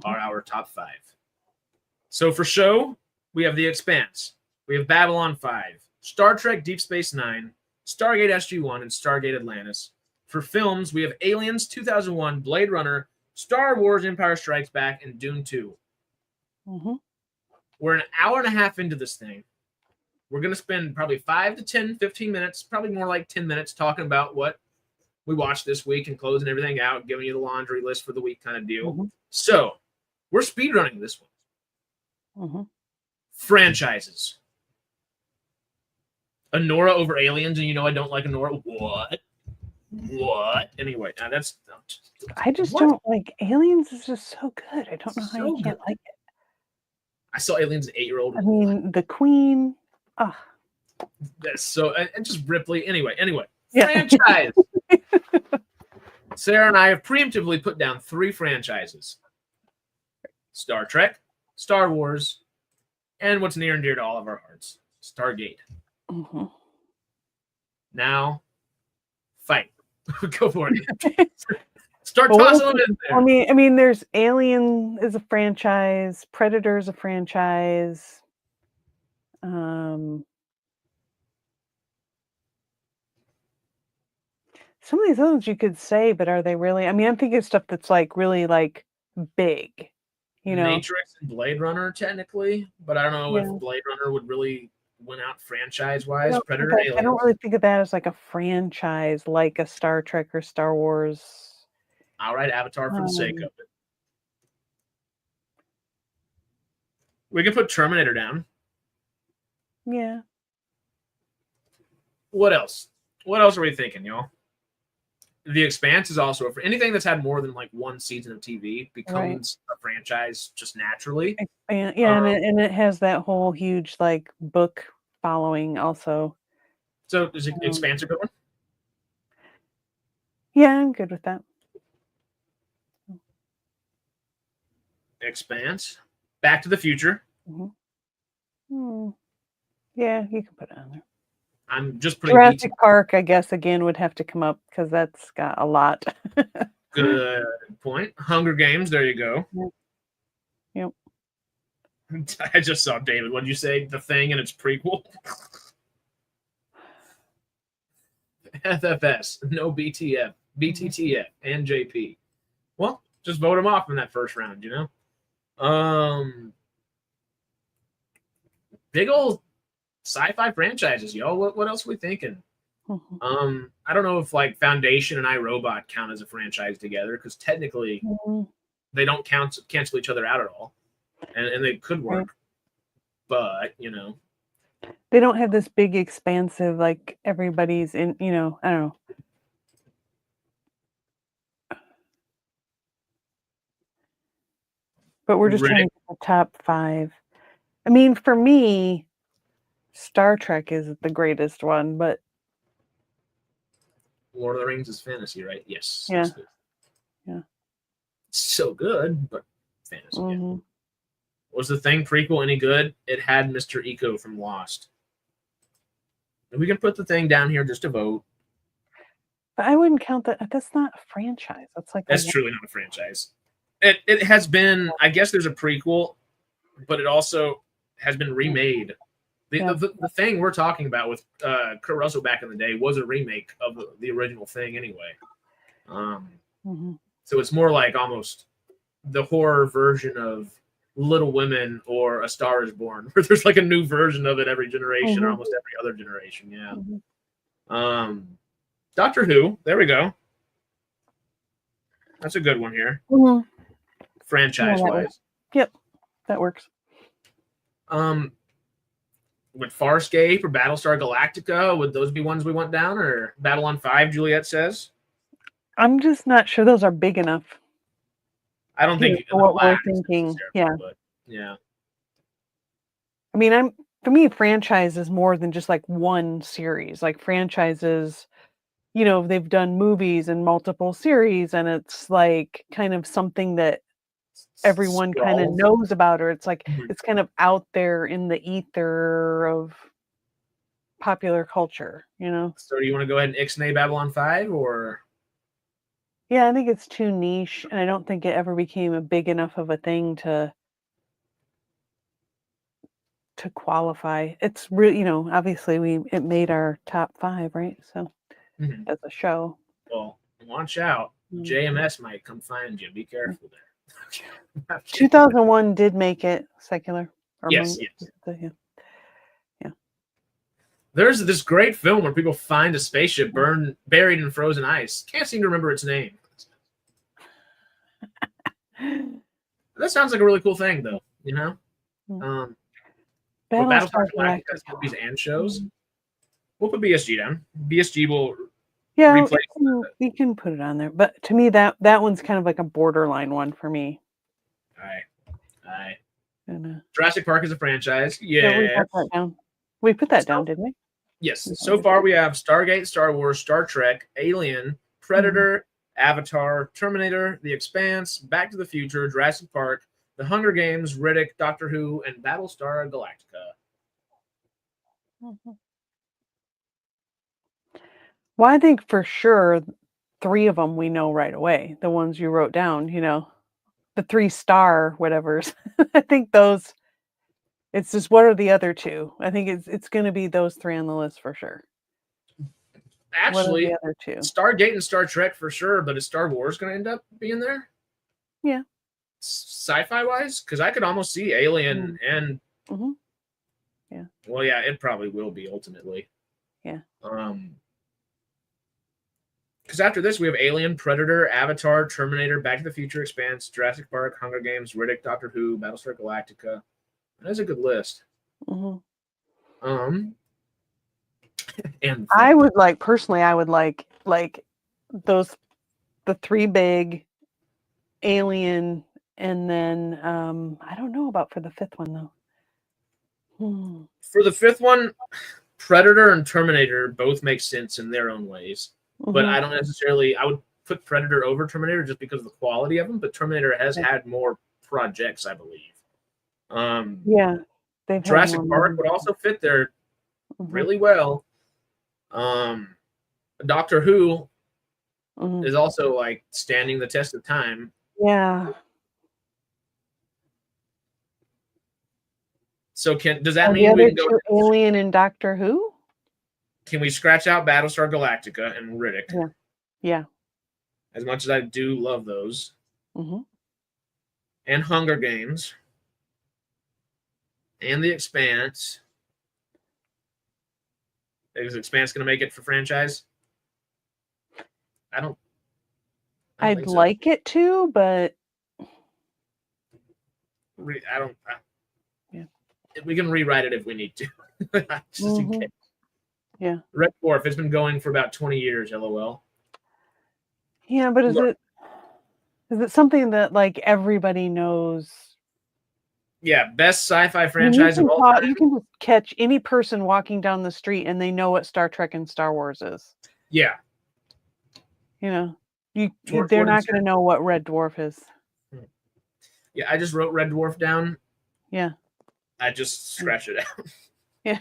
are our top 5. So for show, we have The Expanse, we have Babylon 5, Star Trek Deep Space Nine, Stargate SG-1, and Stargate Atlantis. For films, we have Aliens, 2001, Blade Runner, Star Wars: Empire Strikes Back, and Dune 2. We're an hour and a half into this thing. we're going to spend probably 5 to 10, 15 minutes, probably more like 10 minutes talking about what we watched this week and closing everything out, giving you the laundry list for the week kind of deal. Mm-hmm. So we're speedrunning this one. Mm-hmm. Franchises. Anora over Aliens, and I don't like Anora. What? Anyway, that's. I just don't like Aliens. Is just so good. I don't know how you can't like it. I saw Aliens, an 8-year-old. I mean, the Queen. Oh. That's so. And just Ripley. Anyway. Yeah. Franchise. Sarah and I have preemptively put down 3 franchises: Star Trek, Star Wars, and what's near and dear to all of our hearts, Stargate. Mm-hmm. Now, fight. Go for it. Start tossing them in there. I mean, there's Alien is a franchise, Predator is a franchise. Some of these others you could say, but are they really? I mean, I'm thinking of stuff that's like really like big, Matrix and Blade Runner technically, but I don't know if Blade Runner would really win out franchise-wise. Predator and Aliens. I don't really think of that as like a franchise, like a Star Trek or Star Wars. I'll write Avatar for the sake of it. We can put Terminator down. Yeah. What else? What else are we thinking, y'all? The Expanse is also anything that's had more than like one season of TV becomes a franchise just naturally. And it has that whole huge like book following also. So is Expanse a good one? Yeah, I'm good with that. Expanse. Back to the Future. Mm-hmm. Yeah, you can put it on there. I'm just putting Jurassic Park, I guess, again, would have to come up because that's got a lot. Good point. Hunger Games, there you go. Yep. I just saw David. What did you say? The Thing and its prequel? FFS, no BTF, BTTF, and JP. Well, just vote them off in that first round, Big old sci-fi franchises, y'all. What else are we thinking? I don't know if like Foundation and iRobot count as a franchise together because technically they don't cancel each other out at all, and they could work, but they don't have this big expansive like everybody's in. I don't know. But we're just trying to get the top 5. I mean, for me, Star Trek is the greatest one, but Lord of the Rings is fantasy, right? Yes. Yeah. It's so good, but fantasy. Yeah. Was the Thing prequel any good? It had Mr. Eko from Lost. And we can put the Thing down here just to vote. But I wouldn't count that. That's not a franchise. That's truly not a franchise. It has been. I guess there's a prequel, but it also has been remade. The Thing we're talking about with Kurt Russell back in the day was a remake of the original Thing anyway. So it's more like almost the horror version of Little Women or A Star is Born, where there's like a new version of it every generation or almost every other generation. Yeah. Doctor Who. There we go. That's a good one here. Franchise-wise. Yep. That works. Would Farscape or Battlestar Galactica, would those be ones we want down, or Babylon 5, Juliet says? I'm just not sure those are big enough. I don't think what we're thinking. Yeah. But yeah. I mean, for me, franchise is more than just like one series. Like franchises, they've done movies and multiple series, and it's like kind of something that everyone kind of knows about, or it's like it's kind of out there in the ether of popular culture, So do you want to go ahead and ixnay Babylon 5 or? Yeah, I think it's too niche, and I don't think it ever became a big enough of a thing to qualify. It's really, obviously it made our top 5, right? So as a show. Well, watch out. JMS might come find you. Be careful there. 2001 did make it secular. Yes. Yeah. There's this great film where people find a spaceship buried in frozen ice. Can't seem to remember its name. That sounds like a really cool thing, though. You know, Battlestar Galactica has movies and shows. We'll put BSG down. BSG will replace. You can put it on there, but to me that one's kind of like a borderline one for me. All right. Jurassic Park is a franchise. Yeah, we put that down. We put that down, didn't we? Yes. So far, we have Stargate, Star Wars, Star Trek, Alien, Predator, Avatar, Terminator, The Expanse, Back to the Future, Jurassic Park, The Hunger Games, Riddick, Doctor Who, and Battlestar Galactica. Well, I think for sure 3 of them we know right away. The ones you wrote down, the 3-star whatevers. I think those. It's just what are the other 2? I think it's going to be those 3 on the list for sure. Actually, the other 2? Stargate and Star Trek for sure, but is Star Wars going to end up being there? Yeah. Sci-fi wise, because I could almost see Alien and. Yeah. Well, yeah, it probably will be ultimately. Yeah. Because after this, we have Alien, Predator, Avatar, Terminator, Back to the Future, Expanse, Jurassic Park, Hunger Games, Riddick, Doctor Who, Battlestar Galactica. That's a good list. And I would like those, the 3 big, Alien, and then I don't know about for the 5th one though. For the 5th one, Predator and Terminator both make sense in their own ways, but I don't necessarily. I would put Predator over Terminator just because of the quality of them. But Terminator has had more projects, I believe. Yeah, Jurassic Park would also fit there really well. Doctor Who is also like standing the test of time. Yeah. So does that mean we can go Alien and Doctor Who? Can we scratch out Battlestar Galactica and Riddick? Yeah. As much as I do love those. And Hunger Games. And The Expanse. Is The Expanse going to make it for franchise? I'd like it to, but we can rewrite it if we need to. Just in case. Yeah. Red Dwarf, it's been going for about 20 years, LOL. Yeah, but is it something that like everybody knows? Yeah, best sci-fi franchise of all time. You can just catch any person walking down the street and they know what Star Trek and Star Wars is. Yeah. They're not going to know what Red Dwarf is. Yeah, I just wrote Red Dwarf down. Yeah. I just scratched it out. Yeah.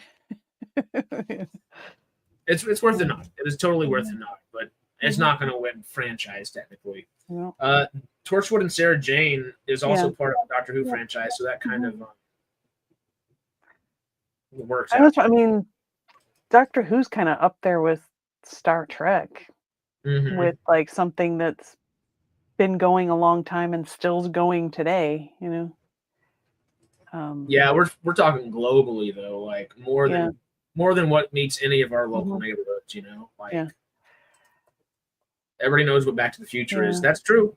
It's worth a nod. It is totally worth a nod, but it's not going to win franchise technically. No. Torchwood and Sarah Jane is also part of the Doctor Who franchise, so that kind of works out. I mean, Doctor Who's kind of up there with Star Trek, with like something that's been going a long time and still's going today. Yeah, we're talking globally though, like more than what meets any of our local neighborhoods. Everybody knows what Back to the Future is. That's true.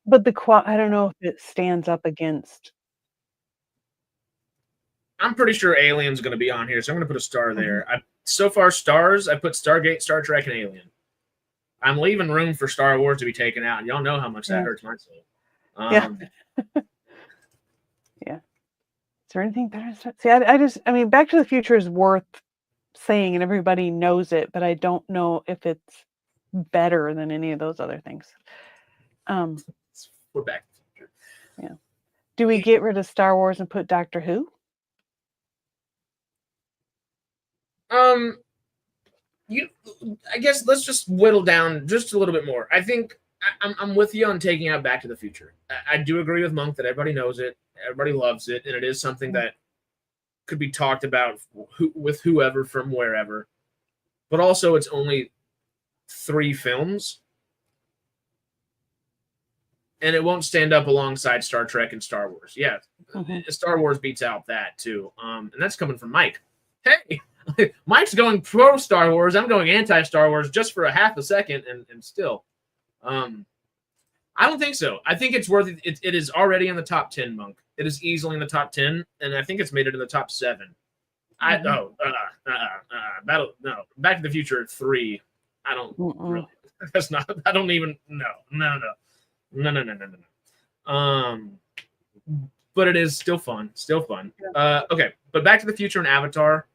But I don't know if it stands up against. I'm pretty sure Alien's going to be on here, so I'm going to put a star there. So far, stars, I put Stargate, Star Trek, and Alien. I'm leaving room for Star Wars to be taken out, and y'all know how much that hurts my soul. Yeah. Is there anything better? See, I mean, Back to the Future is worth saying, and everybody knows it, but I don't know if it's better than any of those other things. We're Back to the Future. Yeah. Do we get rid of Star Wars and put Doctor Who? I guess let's just whittle down just a little bit more. I think I'm with you on taking out Back to the Future. I do agree with Monk that everybody knows it, everybody loves it, and it is something that could be talked about with whoever from wherever. But also, it's only 3 films, and it won't stand up alongside Star Trek and Star Wars. Yeah, Star Wars beats out that too, and that's coming from Mike. Hey, Mike's going pro Star Wars. I'm going anti Star Wars just for a half a second, and still, I don't think so. I think it's worth it. It is already in the top 10, Monk. It is easily in the top 10, and I think it's made it in the top 7. No. Back to the Future 3. I don't really. That's not. I don't even. No. But it is still fun. Yeah. Okay, but Back to the Future and Avatar.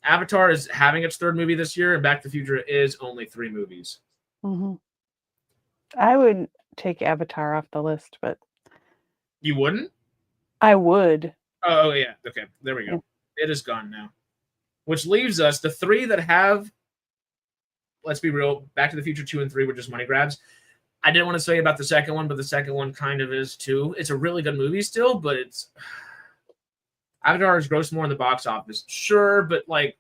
Avatar is having its 3rd movie this year, and Back to the Future is only 3 movies. I would take Avatar off the list, but you wouldn't? I would. Oh yeah. Okay, there we go. Yeah. It is gone now, which leaves us the 3 that have. Let's be real. Back to the Future 2 and 3 were just money grabs. I didn't want to say about the second one, but the second one kind of is too. It's a really good movie still, but it's Avatar has grossed more in the box office, sure, but like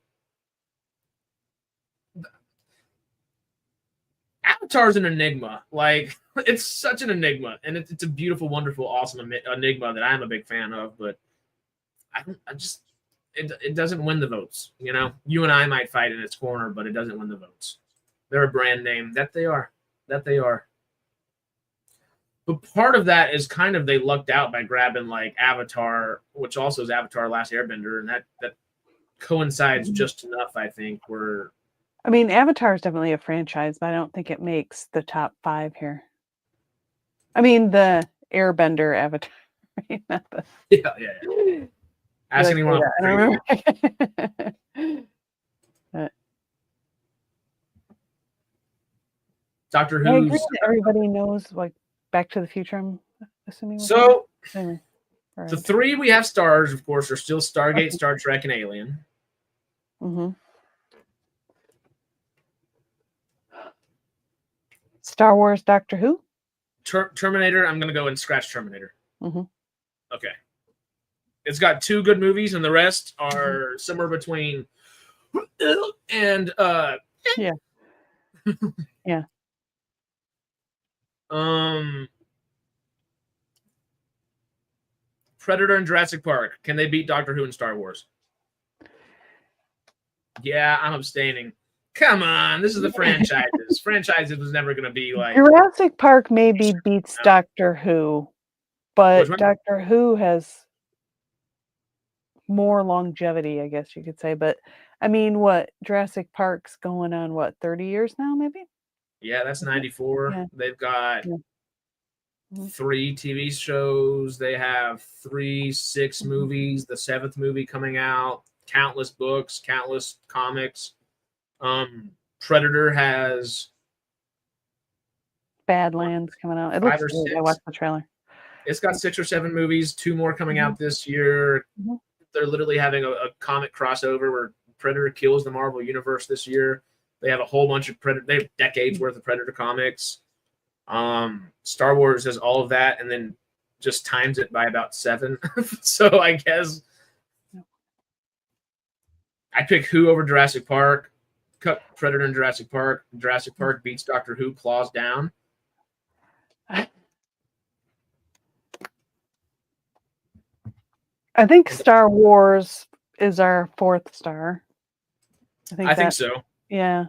Avatar is an enigma. Like it's such an enigma, and it's a beautiful, wonderful, awesome enigma that I'm a big fan of. But it doesn't win the votes. You know, you and I might fight in its corner, but it doesn't win the votes. They're a brand name. That they are. But part of that is kind of they lucked out by grabbing like Avatar, which also is Avatar: Last Airbender, and that coincides just enough, I think. I mean, Avatar is definitely a franchise, but I don't think it makes the top 5 here. I mean, the Airbender Avatar. Right? Yeah. Ask anyone. I don't remember. Doctor Who. I agree that everybody knows like Back to the Future, I'm assuming. So anyway, the 3 we have stars, of course, are still Stargate, Star Trek, and Alien. Star Wars, Doctor Who? Terminator, I'm going to go and scratch Terminator. Okay. It's got 2 good movies, and the rest are somewhere between and yeah. Predator and Jurassic Park. Can they beat Doctor Who and Star Wars? Yeah, I'm abstaining. Come on, this is the franchises. Franchises was never going to be like Jurassic Park maybe beats Doctor Who, but Doctor Who has more longevity, I guess you could say. But I mean, Jurassic Park's going on 30 years now, maybe? Yeah, that's 94. Yeah. They've got 3 TV shows. They have 6 movies. The 7th movie coming out. Countless books, countless comics. Predator has Badlands coming out. It looks good. I watched the trailer. It's got 6 or 7 movies. 2 more coming out this year. They're literally having a comic crossover where Predator kills the Marvel Universe this year. They have a whole bunch of Predator. They have decades worth of Predator comics. Star Wars has all of that, and then just times it by about 7. So I guess I pick Who over Jurassic Park. Cut Predator and Jurassic Park. Jurassic Park beats Doctor Who, claws down. I think Star Wars is our 4th star. I think so. Yeah.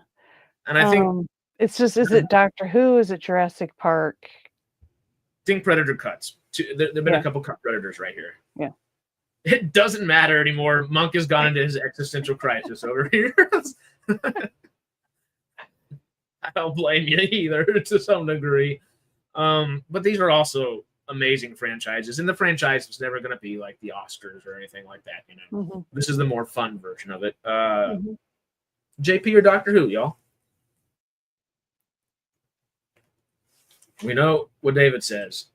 And I think it's just, is it Doctor Who? Is it Jurassic Park? I think Predator cuts. There have been a couple cut Predators right here. Yeah. It doesn't matter anymore. Monk has gone into his existential crisis over here. I don't blame you either to some degree. But these are also amazing franchises, and the franchise is never going to be like the Oscars or anything like that. You know, This is the more fun version of it. JP or Doctor Who, y'all? We know what David says,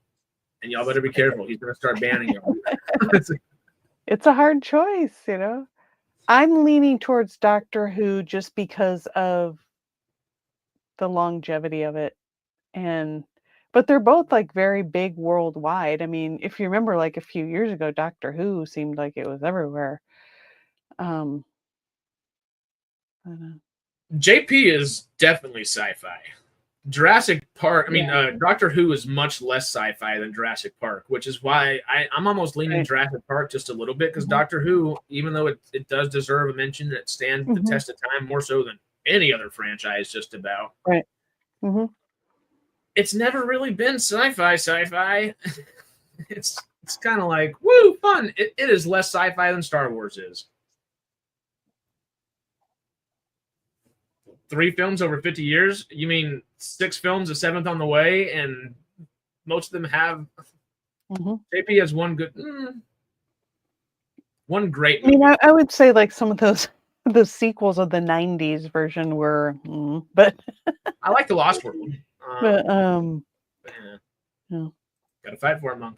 and y'all better be careful. He's going to start banning y'all. It's a hard choice, you know. I'm leaning towards Doctor Who just because of the longevity of it, but they're both like very big worldwide. I mean, if you remember, like a few years ago, Doctor Who seemed like it was everywhere. I don't know. JP is definitely sci-fi. Jurassic Park. I mean, Doctor Who is much less sci-fi than Jurassic Park, which is why I'm almost leaning Jurassic Park just a little bit, because Doctor Who, even though it does deserve a mention, it stands the test of time more so than any other franchise, just about. Right. It's never really been sci-fi. It's kind of like, woo, fun. It is less sci-fi than Star Wars is. 3 films over 50 years? You mean 6 films, a 7th on the way, and most of them have... JP has one good... one great movie. I mean, I would say like some of the sequels of the 90s version were... but... I like The Lost World. No. Gotta fight for it, Monk.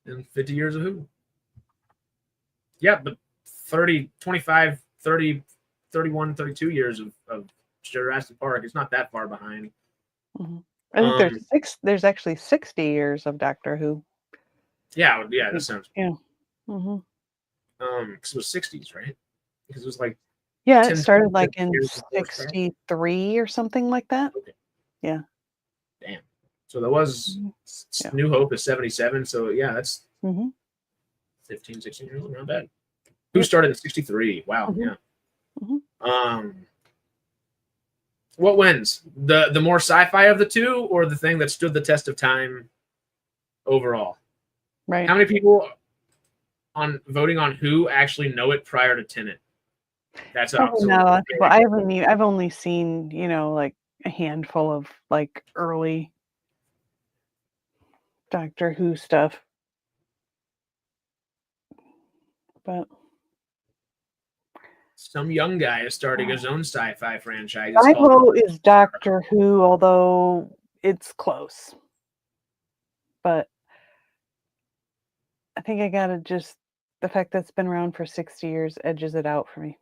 And 50 years of Who. Yeah, but 30, 25, 30, 31, 32 years of Jurassic Park. It's not that far behind. I think there's actually 60 years of Doctor Who. Yeah, that sounds... Yeah. Because it was 60s, right? Because it was like... Yeah, it started like in 63 or something like that. Okay. Yeah. Damn. So there was New Hope is 77. So yeah, that's 15, 16 years old. Not bad. Who started in 63? Wow. Yeah. What wins? The more sci-fi of the two, or the thing that stood the test of time overall? Right. How many people voting on Who actually know it prior to Tenet? That's not a lot of people. I've only seen, like a handful of like early Doctor Who stuff. But some young guy is starting his own sci-fi franchise. My vote is Doctor Who, although it's close. But I think I gotta just, the fact that it's been around for 60 years edges it out for me.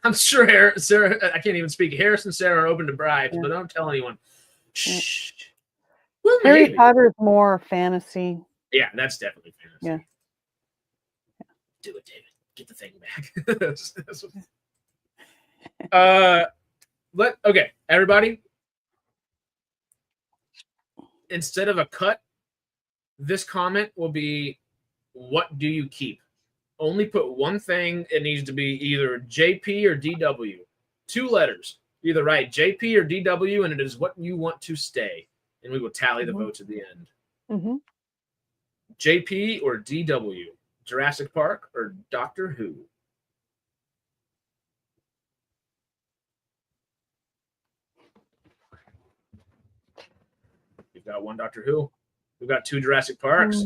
I'm sure Sarah, I can't even speak. Harris and Sarah are open to bribes, but don't tell anyone. Shh. Well, Harry Potter is more fantasy. Yeah, that's definitely fantasy. Yeah. Do it, David. Get the thing back. Okay, everybody. Instead of a cut, this comment will be, what do you keep? Only put one thing. It needs to be either JP or DW. 2 letters. Either write JP or DW, and it is what you want to stay. And we will tally the votes at the end. JP or DW? Jurassic Park or Doctor Who? We've got 1 Doctor Who. We've got 2 Jurassic Parks.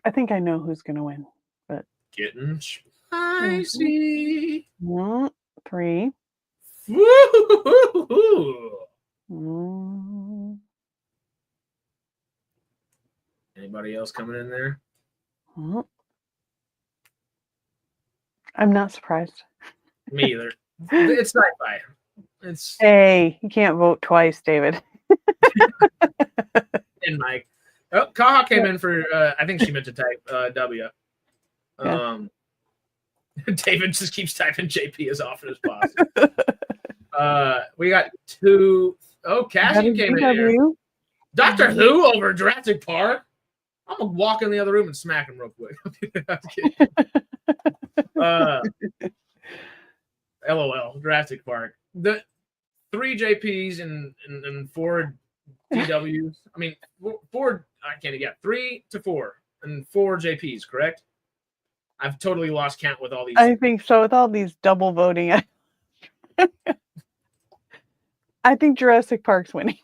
I think I know who's going to win. But getting spicy. 3. Anybody else coming in there? I'm not surprised. Me either. It's sci-fi. Hey, you can't vote twice, David. And Mike. Oh, Kaha came in for, I think she meant to type W. David just keeps typing JP as often as possible. We got 2. Oh, Cassie came in here. Doctor Who over Jurassic Park? I'm going to walk in the other room and smack him real quick. LOL, Jurassic Park. The 3 JPs and 4 DWs. I mean, 4, I can't get 3 to 4 and 4 JPs, correct? I've totally lost count with all these. I think so. With all these double voting, I think Jurassic Park's winning.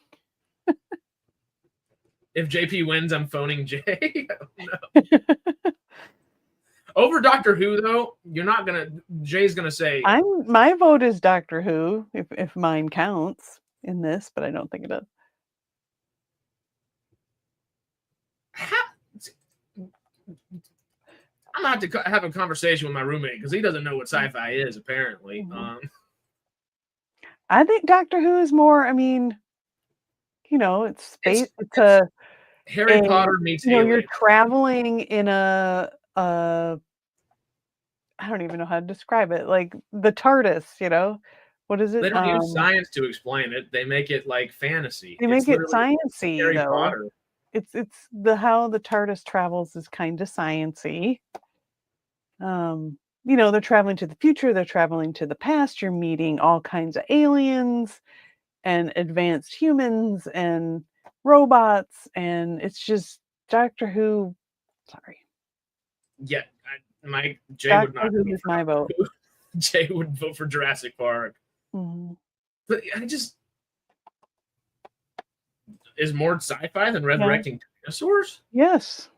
If JP wins, I'm phoning Jay. No. Over Doctor Who, though, you're not gonna. Jay's gonna say. My vote is Doctor Who, if mine counts in this, but I don't think it does. I'm gonna have to have a conversation with my roommate because he doesn't know what sci-fi is. Apparently, I think Doctor Who is more. I mean, it's space. It's Harry Potter meets. You're traveling in a I don't even know how to describe it. Like the TARDIS, you know, what is it? They don't use science to explain it. They make it like fantasy. They It's make it literally science-y Harry though. Potter. It's how the TARDIS travels is kind of science-y. You know, they're traveling to the future, they're traveling to the past, you're meeting all kinds of aliens and advanced humans and robots, and it's just Doctor Who. Sorry. Yeah, Jay would not Doctor Who is my vote. Jay would vote for Jurassic Park. Mm-hmm. But is more sci-fi than resurrecting dinosaurs? Yes.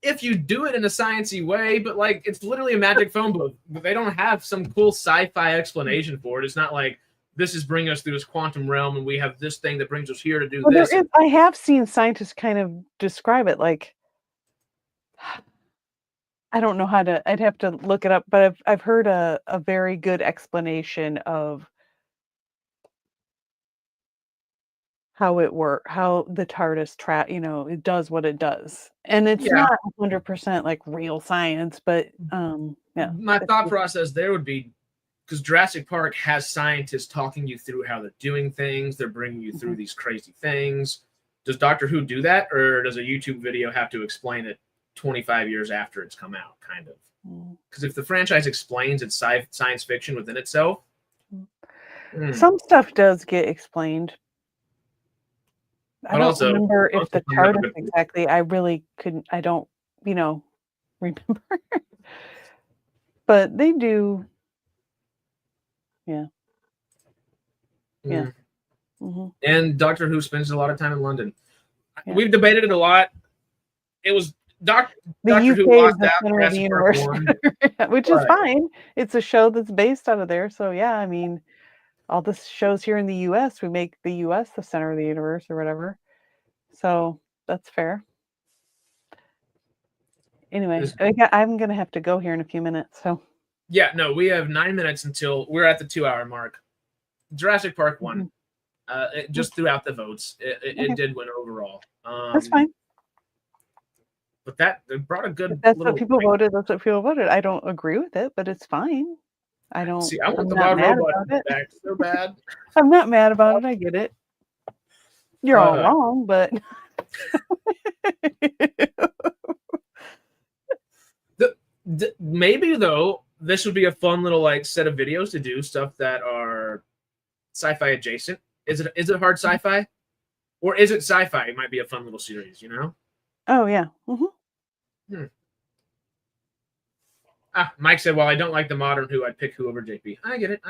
If you do it in a sciencey way, but like it's literally a magic phone book. But they don't have some cool sci-fi explanation for it. It's not like this is bringing us through this quantum realm and we have this thing that brings us here to do this. I have seen scientists kind of describe it like, I don't know how to, I'd have to look it up, but I've heard a very good explanation of how it works, how the TARDIS it does what it does. And it's not 100% like real science, but yeah. My thought process there would be, because Jurassic Park has scientists talking you through how they're doing things. They're bringing you through these crazy things. Does Doctor Who do that? Or does a YouTube video have to explain it 25 years after it's come out, kind of? Because if the franchise explains its science fiction within itself. Some stuff does get explained. I don't remember if the TARDIS exactly. I really couldn't. I don't, remember. But they do. Yeah. Yeah. Mm-hmm. And Doctor Who spends a lot of time in London. Yeah. We've debated it a lot. It was Doctor Who lost out center of the universe, which is fine. It's a show that's based out of there. So yeah, I mean, all the shows here in the U.S., we make the U.S. the center of the universe or whatever. So that's fair. Anyway, I'm going to have to go here in a few minutes. So yeah, no, we have 9 minutes until we're at the 2-hour mark. Jurassic Park won. Just throughout the votes, it did win overall. That's fine. But that brought a good. That's what people voted. That's what people voted. I don't agree with it, but it's fine. I don't. See, I want the wild robot back so bad. I'm not mad about it. I get it. You're all wrong, but maybe though this would be a fun little like set of videos to do stuff that are sci-fi adjacent. Is it hard sci-fi, or is it sci-fi? It might be a fun little series, Oh yeah. Mike said, "Well, I don't like the modern Who. I'd pick Who over JP." I get it.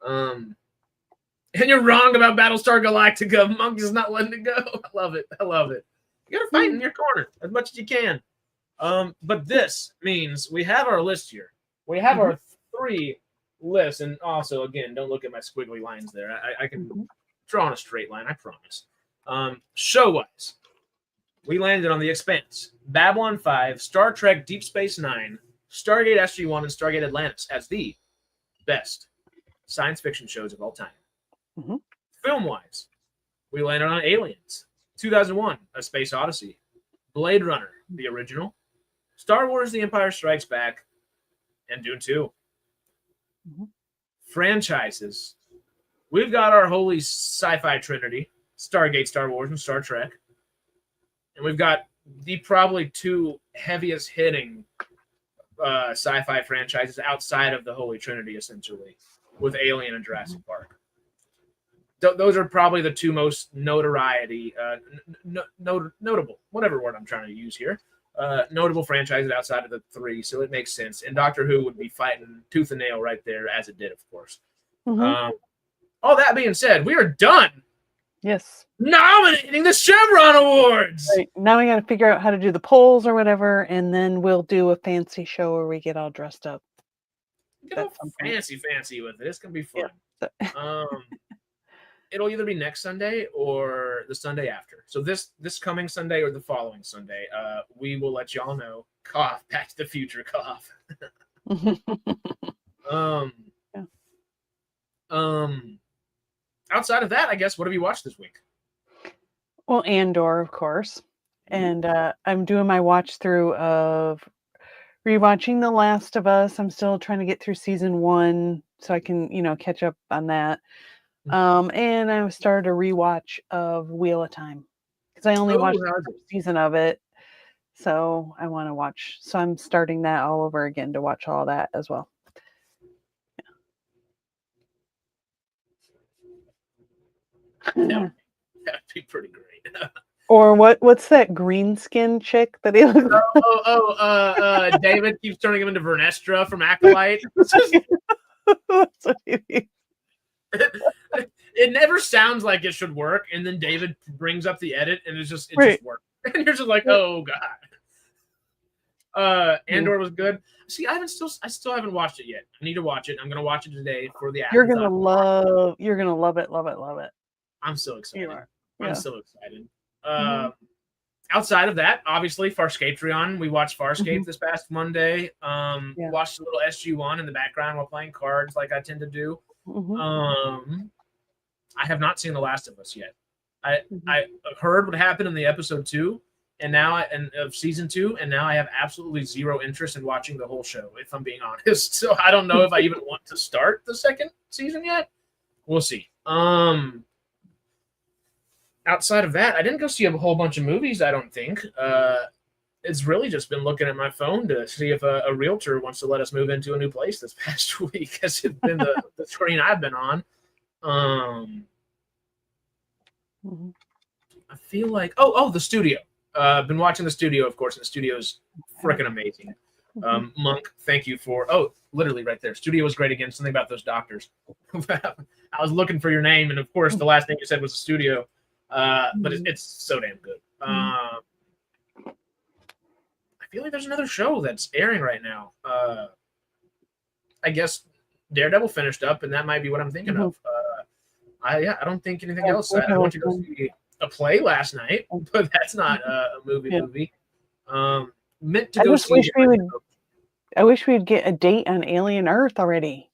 And you're wrong about Battlestar Galactica. Monkey's not letting it go. I love it. You gotta fight in your corner as much as you can. But this means we have our list here. We have our 3 lists, and also again, don't look at my squiggly lines there. I can draw on a straight line. I promise. Show-wise, we landed on The Expanse, Babylon 5, Star Trek Deep Space Nine, Stargate SG-1, and Stargate Atlantis as the best science fiction shows of all time. Film-wise, we landed on Aliens, 2001, A Space Odyssey, Blade Runner, the original, Star Wars The Empire Strikes Back, and Dune 2. Franchises, we've got our holy sci-fi trinity, Stargate, Star Wars, and Star Trek. And we've got the probably 2 heaviest hitting sci-fi franchises outside of the Holy Trinity, essentially, with Alien and Jurassic Park. Those are probably the 2 most notoriety, notable, whatever word I'm trying to use here, notable franchises outside of the 3, so it makes sense. And Doctor Who would be fighting tooth and nail right there, as it did, of course. All that being said, we are done. Yes. Nominating the Chevron Awards. Right. Now we got to figure out how to do the polls or whatever, and then we'll do a fancy show where we get all dressed up. Get all fancy with it. It's gonna be fun. Yeah. It'll either be next Sunday or the Sunday after. So this coming Sunday or the following Sunday, we will let y'all know. Cough. Back to the Future. Cough. Yeah. Outside of that, I guess, what have you watched this week? Well, Andor, of course. And I'm doing my watch through of rewatching The Last of Us. I'm still trying to get through season 1 so I can, catch up on that. And I started a rewatch of Wheel of Time because I only watched the first season of it. So I want to watch. So I'm starting that all over again to watch all that as well. That'd be pretty great. Or what's that green skin chick that he looks like? David keeps turning him into Vernestra from Acolyte. That's what he means. It never sounds like it should work, and then David brings up the edit, and it just works. And you're just like, oh god. Andor was good. See, I still haven't watched it yet. I need to watch it. I'm gonna watch it today for the. You're gonna love it. I'm so excited. You are. I'm so excited. Outside of that, obviously, Farscapetrion. We watched Farscape this past Monday. Watched a little SG1 in the background while playing cards, like I tend to do. I have not seen The Last of Us yet. I heard what happened in the episode 2, and now of season 2, and now I have absolutely zero interest in watching the whole show, if I'm being honest. So I don't know if I even want to start the second season yet. We'll see. Outside of that, I didn't go see a whole bunch of movies, I don't think. It's really just been looking at my phone to see if a realtor wants to let us move into a new place this past week. Has it been the train I've been on? I feel like the studio. Been watching the studio, of course, and the studio is freaking amazing. Monk, thank you for literally right there. Studio was great again. Something about those doctors. I was looking for your name, and of course, the last thing you said was the studio. But it's so damn good. I feel like there's another show that's airing right now. I guess Daredevil finished up, and that might be what I'm thinking of. I don't think anything else. I went to go see a play last night, but that's not a movie. Meant to go see. I wish we'd get a date on Alien Earth already.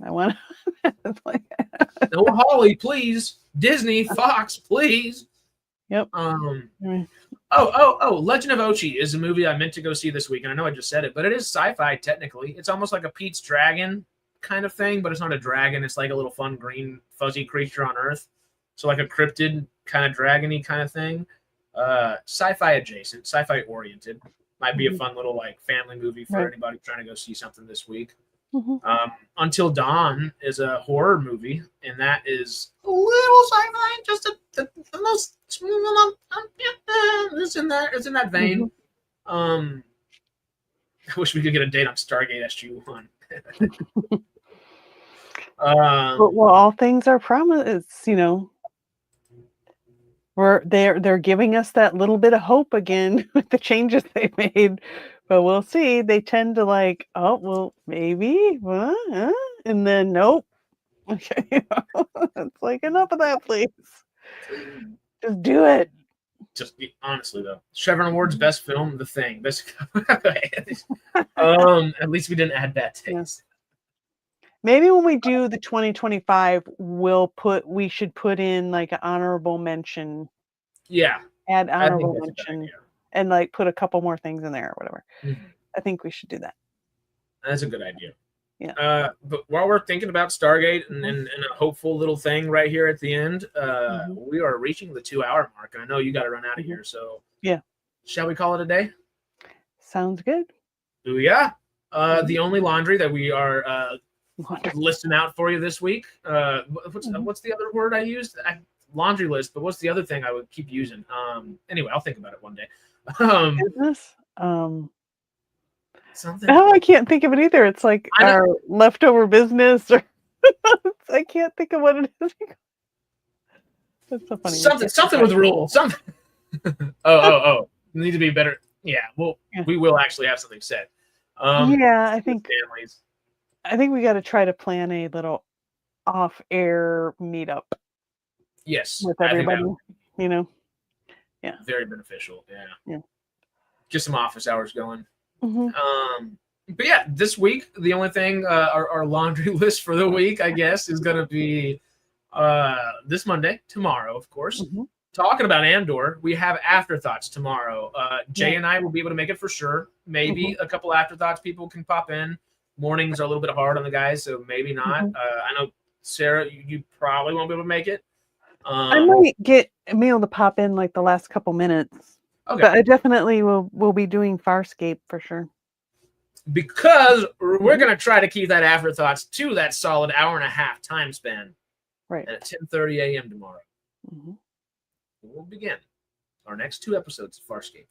I want. No, Holly, please. Disney, Fox, please. Yep. Legend of Ochi is a movie I meant to go see this week, and I know I just said it, but it is sci-fi technically. It's almost like a Pete's Dragon kind of thing, but it's not a dragon. It's like a little fun green fuzzy creature on Earth. So like a cryptid kind of dragony kind of thing. Sci-fi adjacent, sci-fi oriented. Might be a fun little like family movie for anybody trying to go see something this week. Until Dawn is a horror movie, and that is a little sci-fi, just the most. It's in that vein. I wish we could get a date on Stargate SG-1. Well, all things are promised. They're giving us that little bit of hope again with the changes they made. But we'll see. They tend to maybe, and then nope. Okay, it's like enough of that, please. Just do it. Just honestly though, Chevron Awards best film, The Thing. At least we didn't add that taste. Maybe when we do the 2025, we should put in like an honorable mention. Yeah. Add honorable mention. And like put a couple more things in there or whatever. I think we should do that. That's a good idea. Yeah. But while we're thinking about Stargate and a hopeful little thing right here at the end, we are reaching the 2-hour mark, and I know you got to run out of here. So yeah, shall we call it a day? Sounds good. Yeah. The only laundry that we are listing out for you this week. What's the other word I used? Laundry list, but what's the other thing I would keep using? Anyway, I'll think about it one day. Business? Something. No, I can't think of it either. It's like our leftover business, or I can't think of what it is. That's so funny. Something with rules. Something. Need to be better. Yeah, we will actually have something said. I think families. I think we got to try to plan a little off-air meetup. Yes, with everybody. Yeah, very beneficial. Yeah. Get some office hours going. But yeah, this week the only thing our laundry list for the week, I guess, is going to be this Monday, tomorrow, of course. talking about Andor, we have afterthoughts tomorrow. Jay and I will be able to make it for sure. Maybe a couple afterthoughts people can pop in. Mornings are a little bit hard on the guys, so maybe not. I know, Sarah, you probably won't be able to make it. I might be able to pop in like the last couple minutes. Okay. But I definitely will be doing Farscape for sure. Because we're going to try to keep that afterthoughts to that solid hour and a half time span. Right. At 10:30 a.m. tomorrow. We'll begin our next 2 episodes of Farscape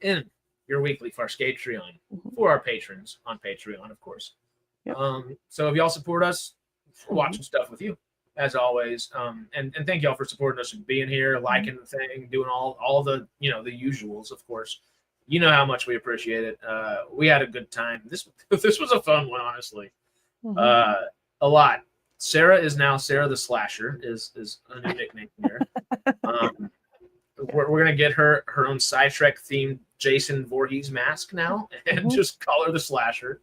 in your weekly Farscapetrion for our patrons on Patreon, of course. Yep. So if y'all support us, we're watching stuff with you, as always. And thank y'all for supporting us and being here, liking the thing, doing all the the usuals, of course. You know how much we appreciate it. We had a good time. This was a fun one, honestly. A lot. Sarah is now Sarah the Slasher is a new nickname here. We're gonna get her own SciTrek themed Jason Voorhees mask now and just call her the Slasher.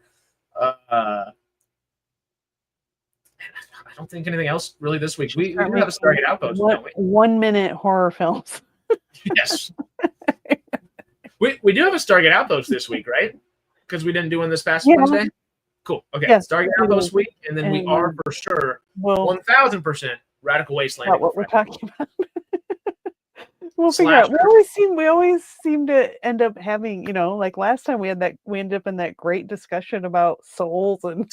I don't think anything else really this week. We do have a Stargate Outpost, don't we? 1 minute horror films. Yes. We do have a Stargate Outpost this week, right? Because we didn't do one this past Wednesday. Cool. Okay. Yes, Stargate Outpost week, and then we are for sure 1,000% Radical Wasteland. Not what we're talking about. We'll figure out. We always seem to end up having, like last time we ended up in that great discussion about souls and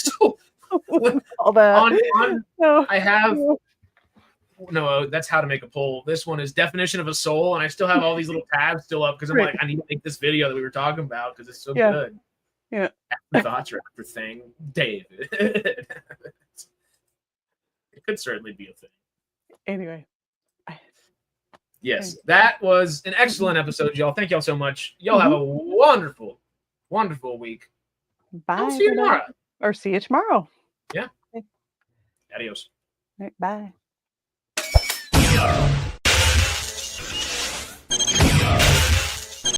all that. I have. No, that's how to make a poll. This one is definition of a soul, and I still have all these little tabs still up because I'm like, I need to make this video that we were talking about because it's so good. Yeah. Thoughts or after thing, David. It could certainly be a thing. Anyway. Yes, that was an excellent episode, y'all. Thank y'all so much. Y'all have a wonderful, wonderful week. Bye. I'll see you tomorrow. Or see you tomorrow. Yeah. Adios. Right, bye.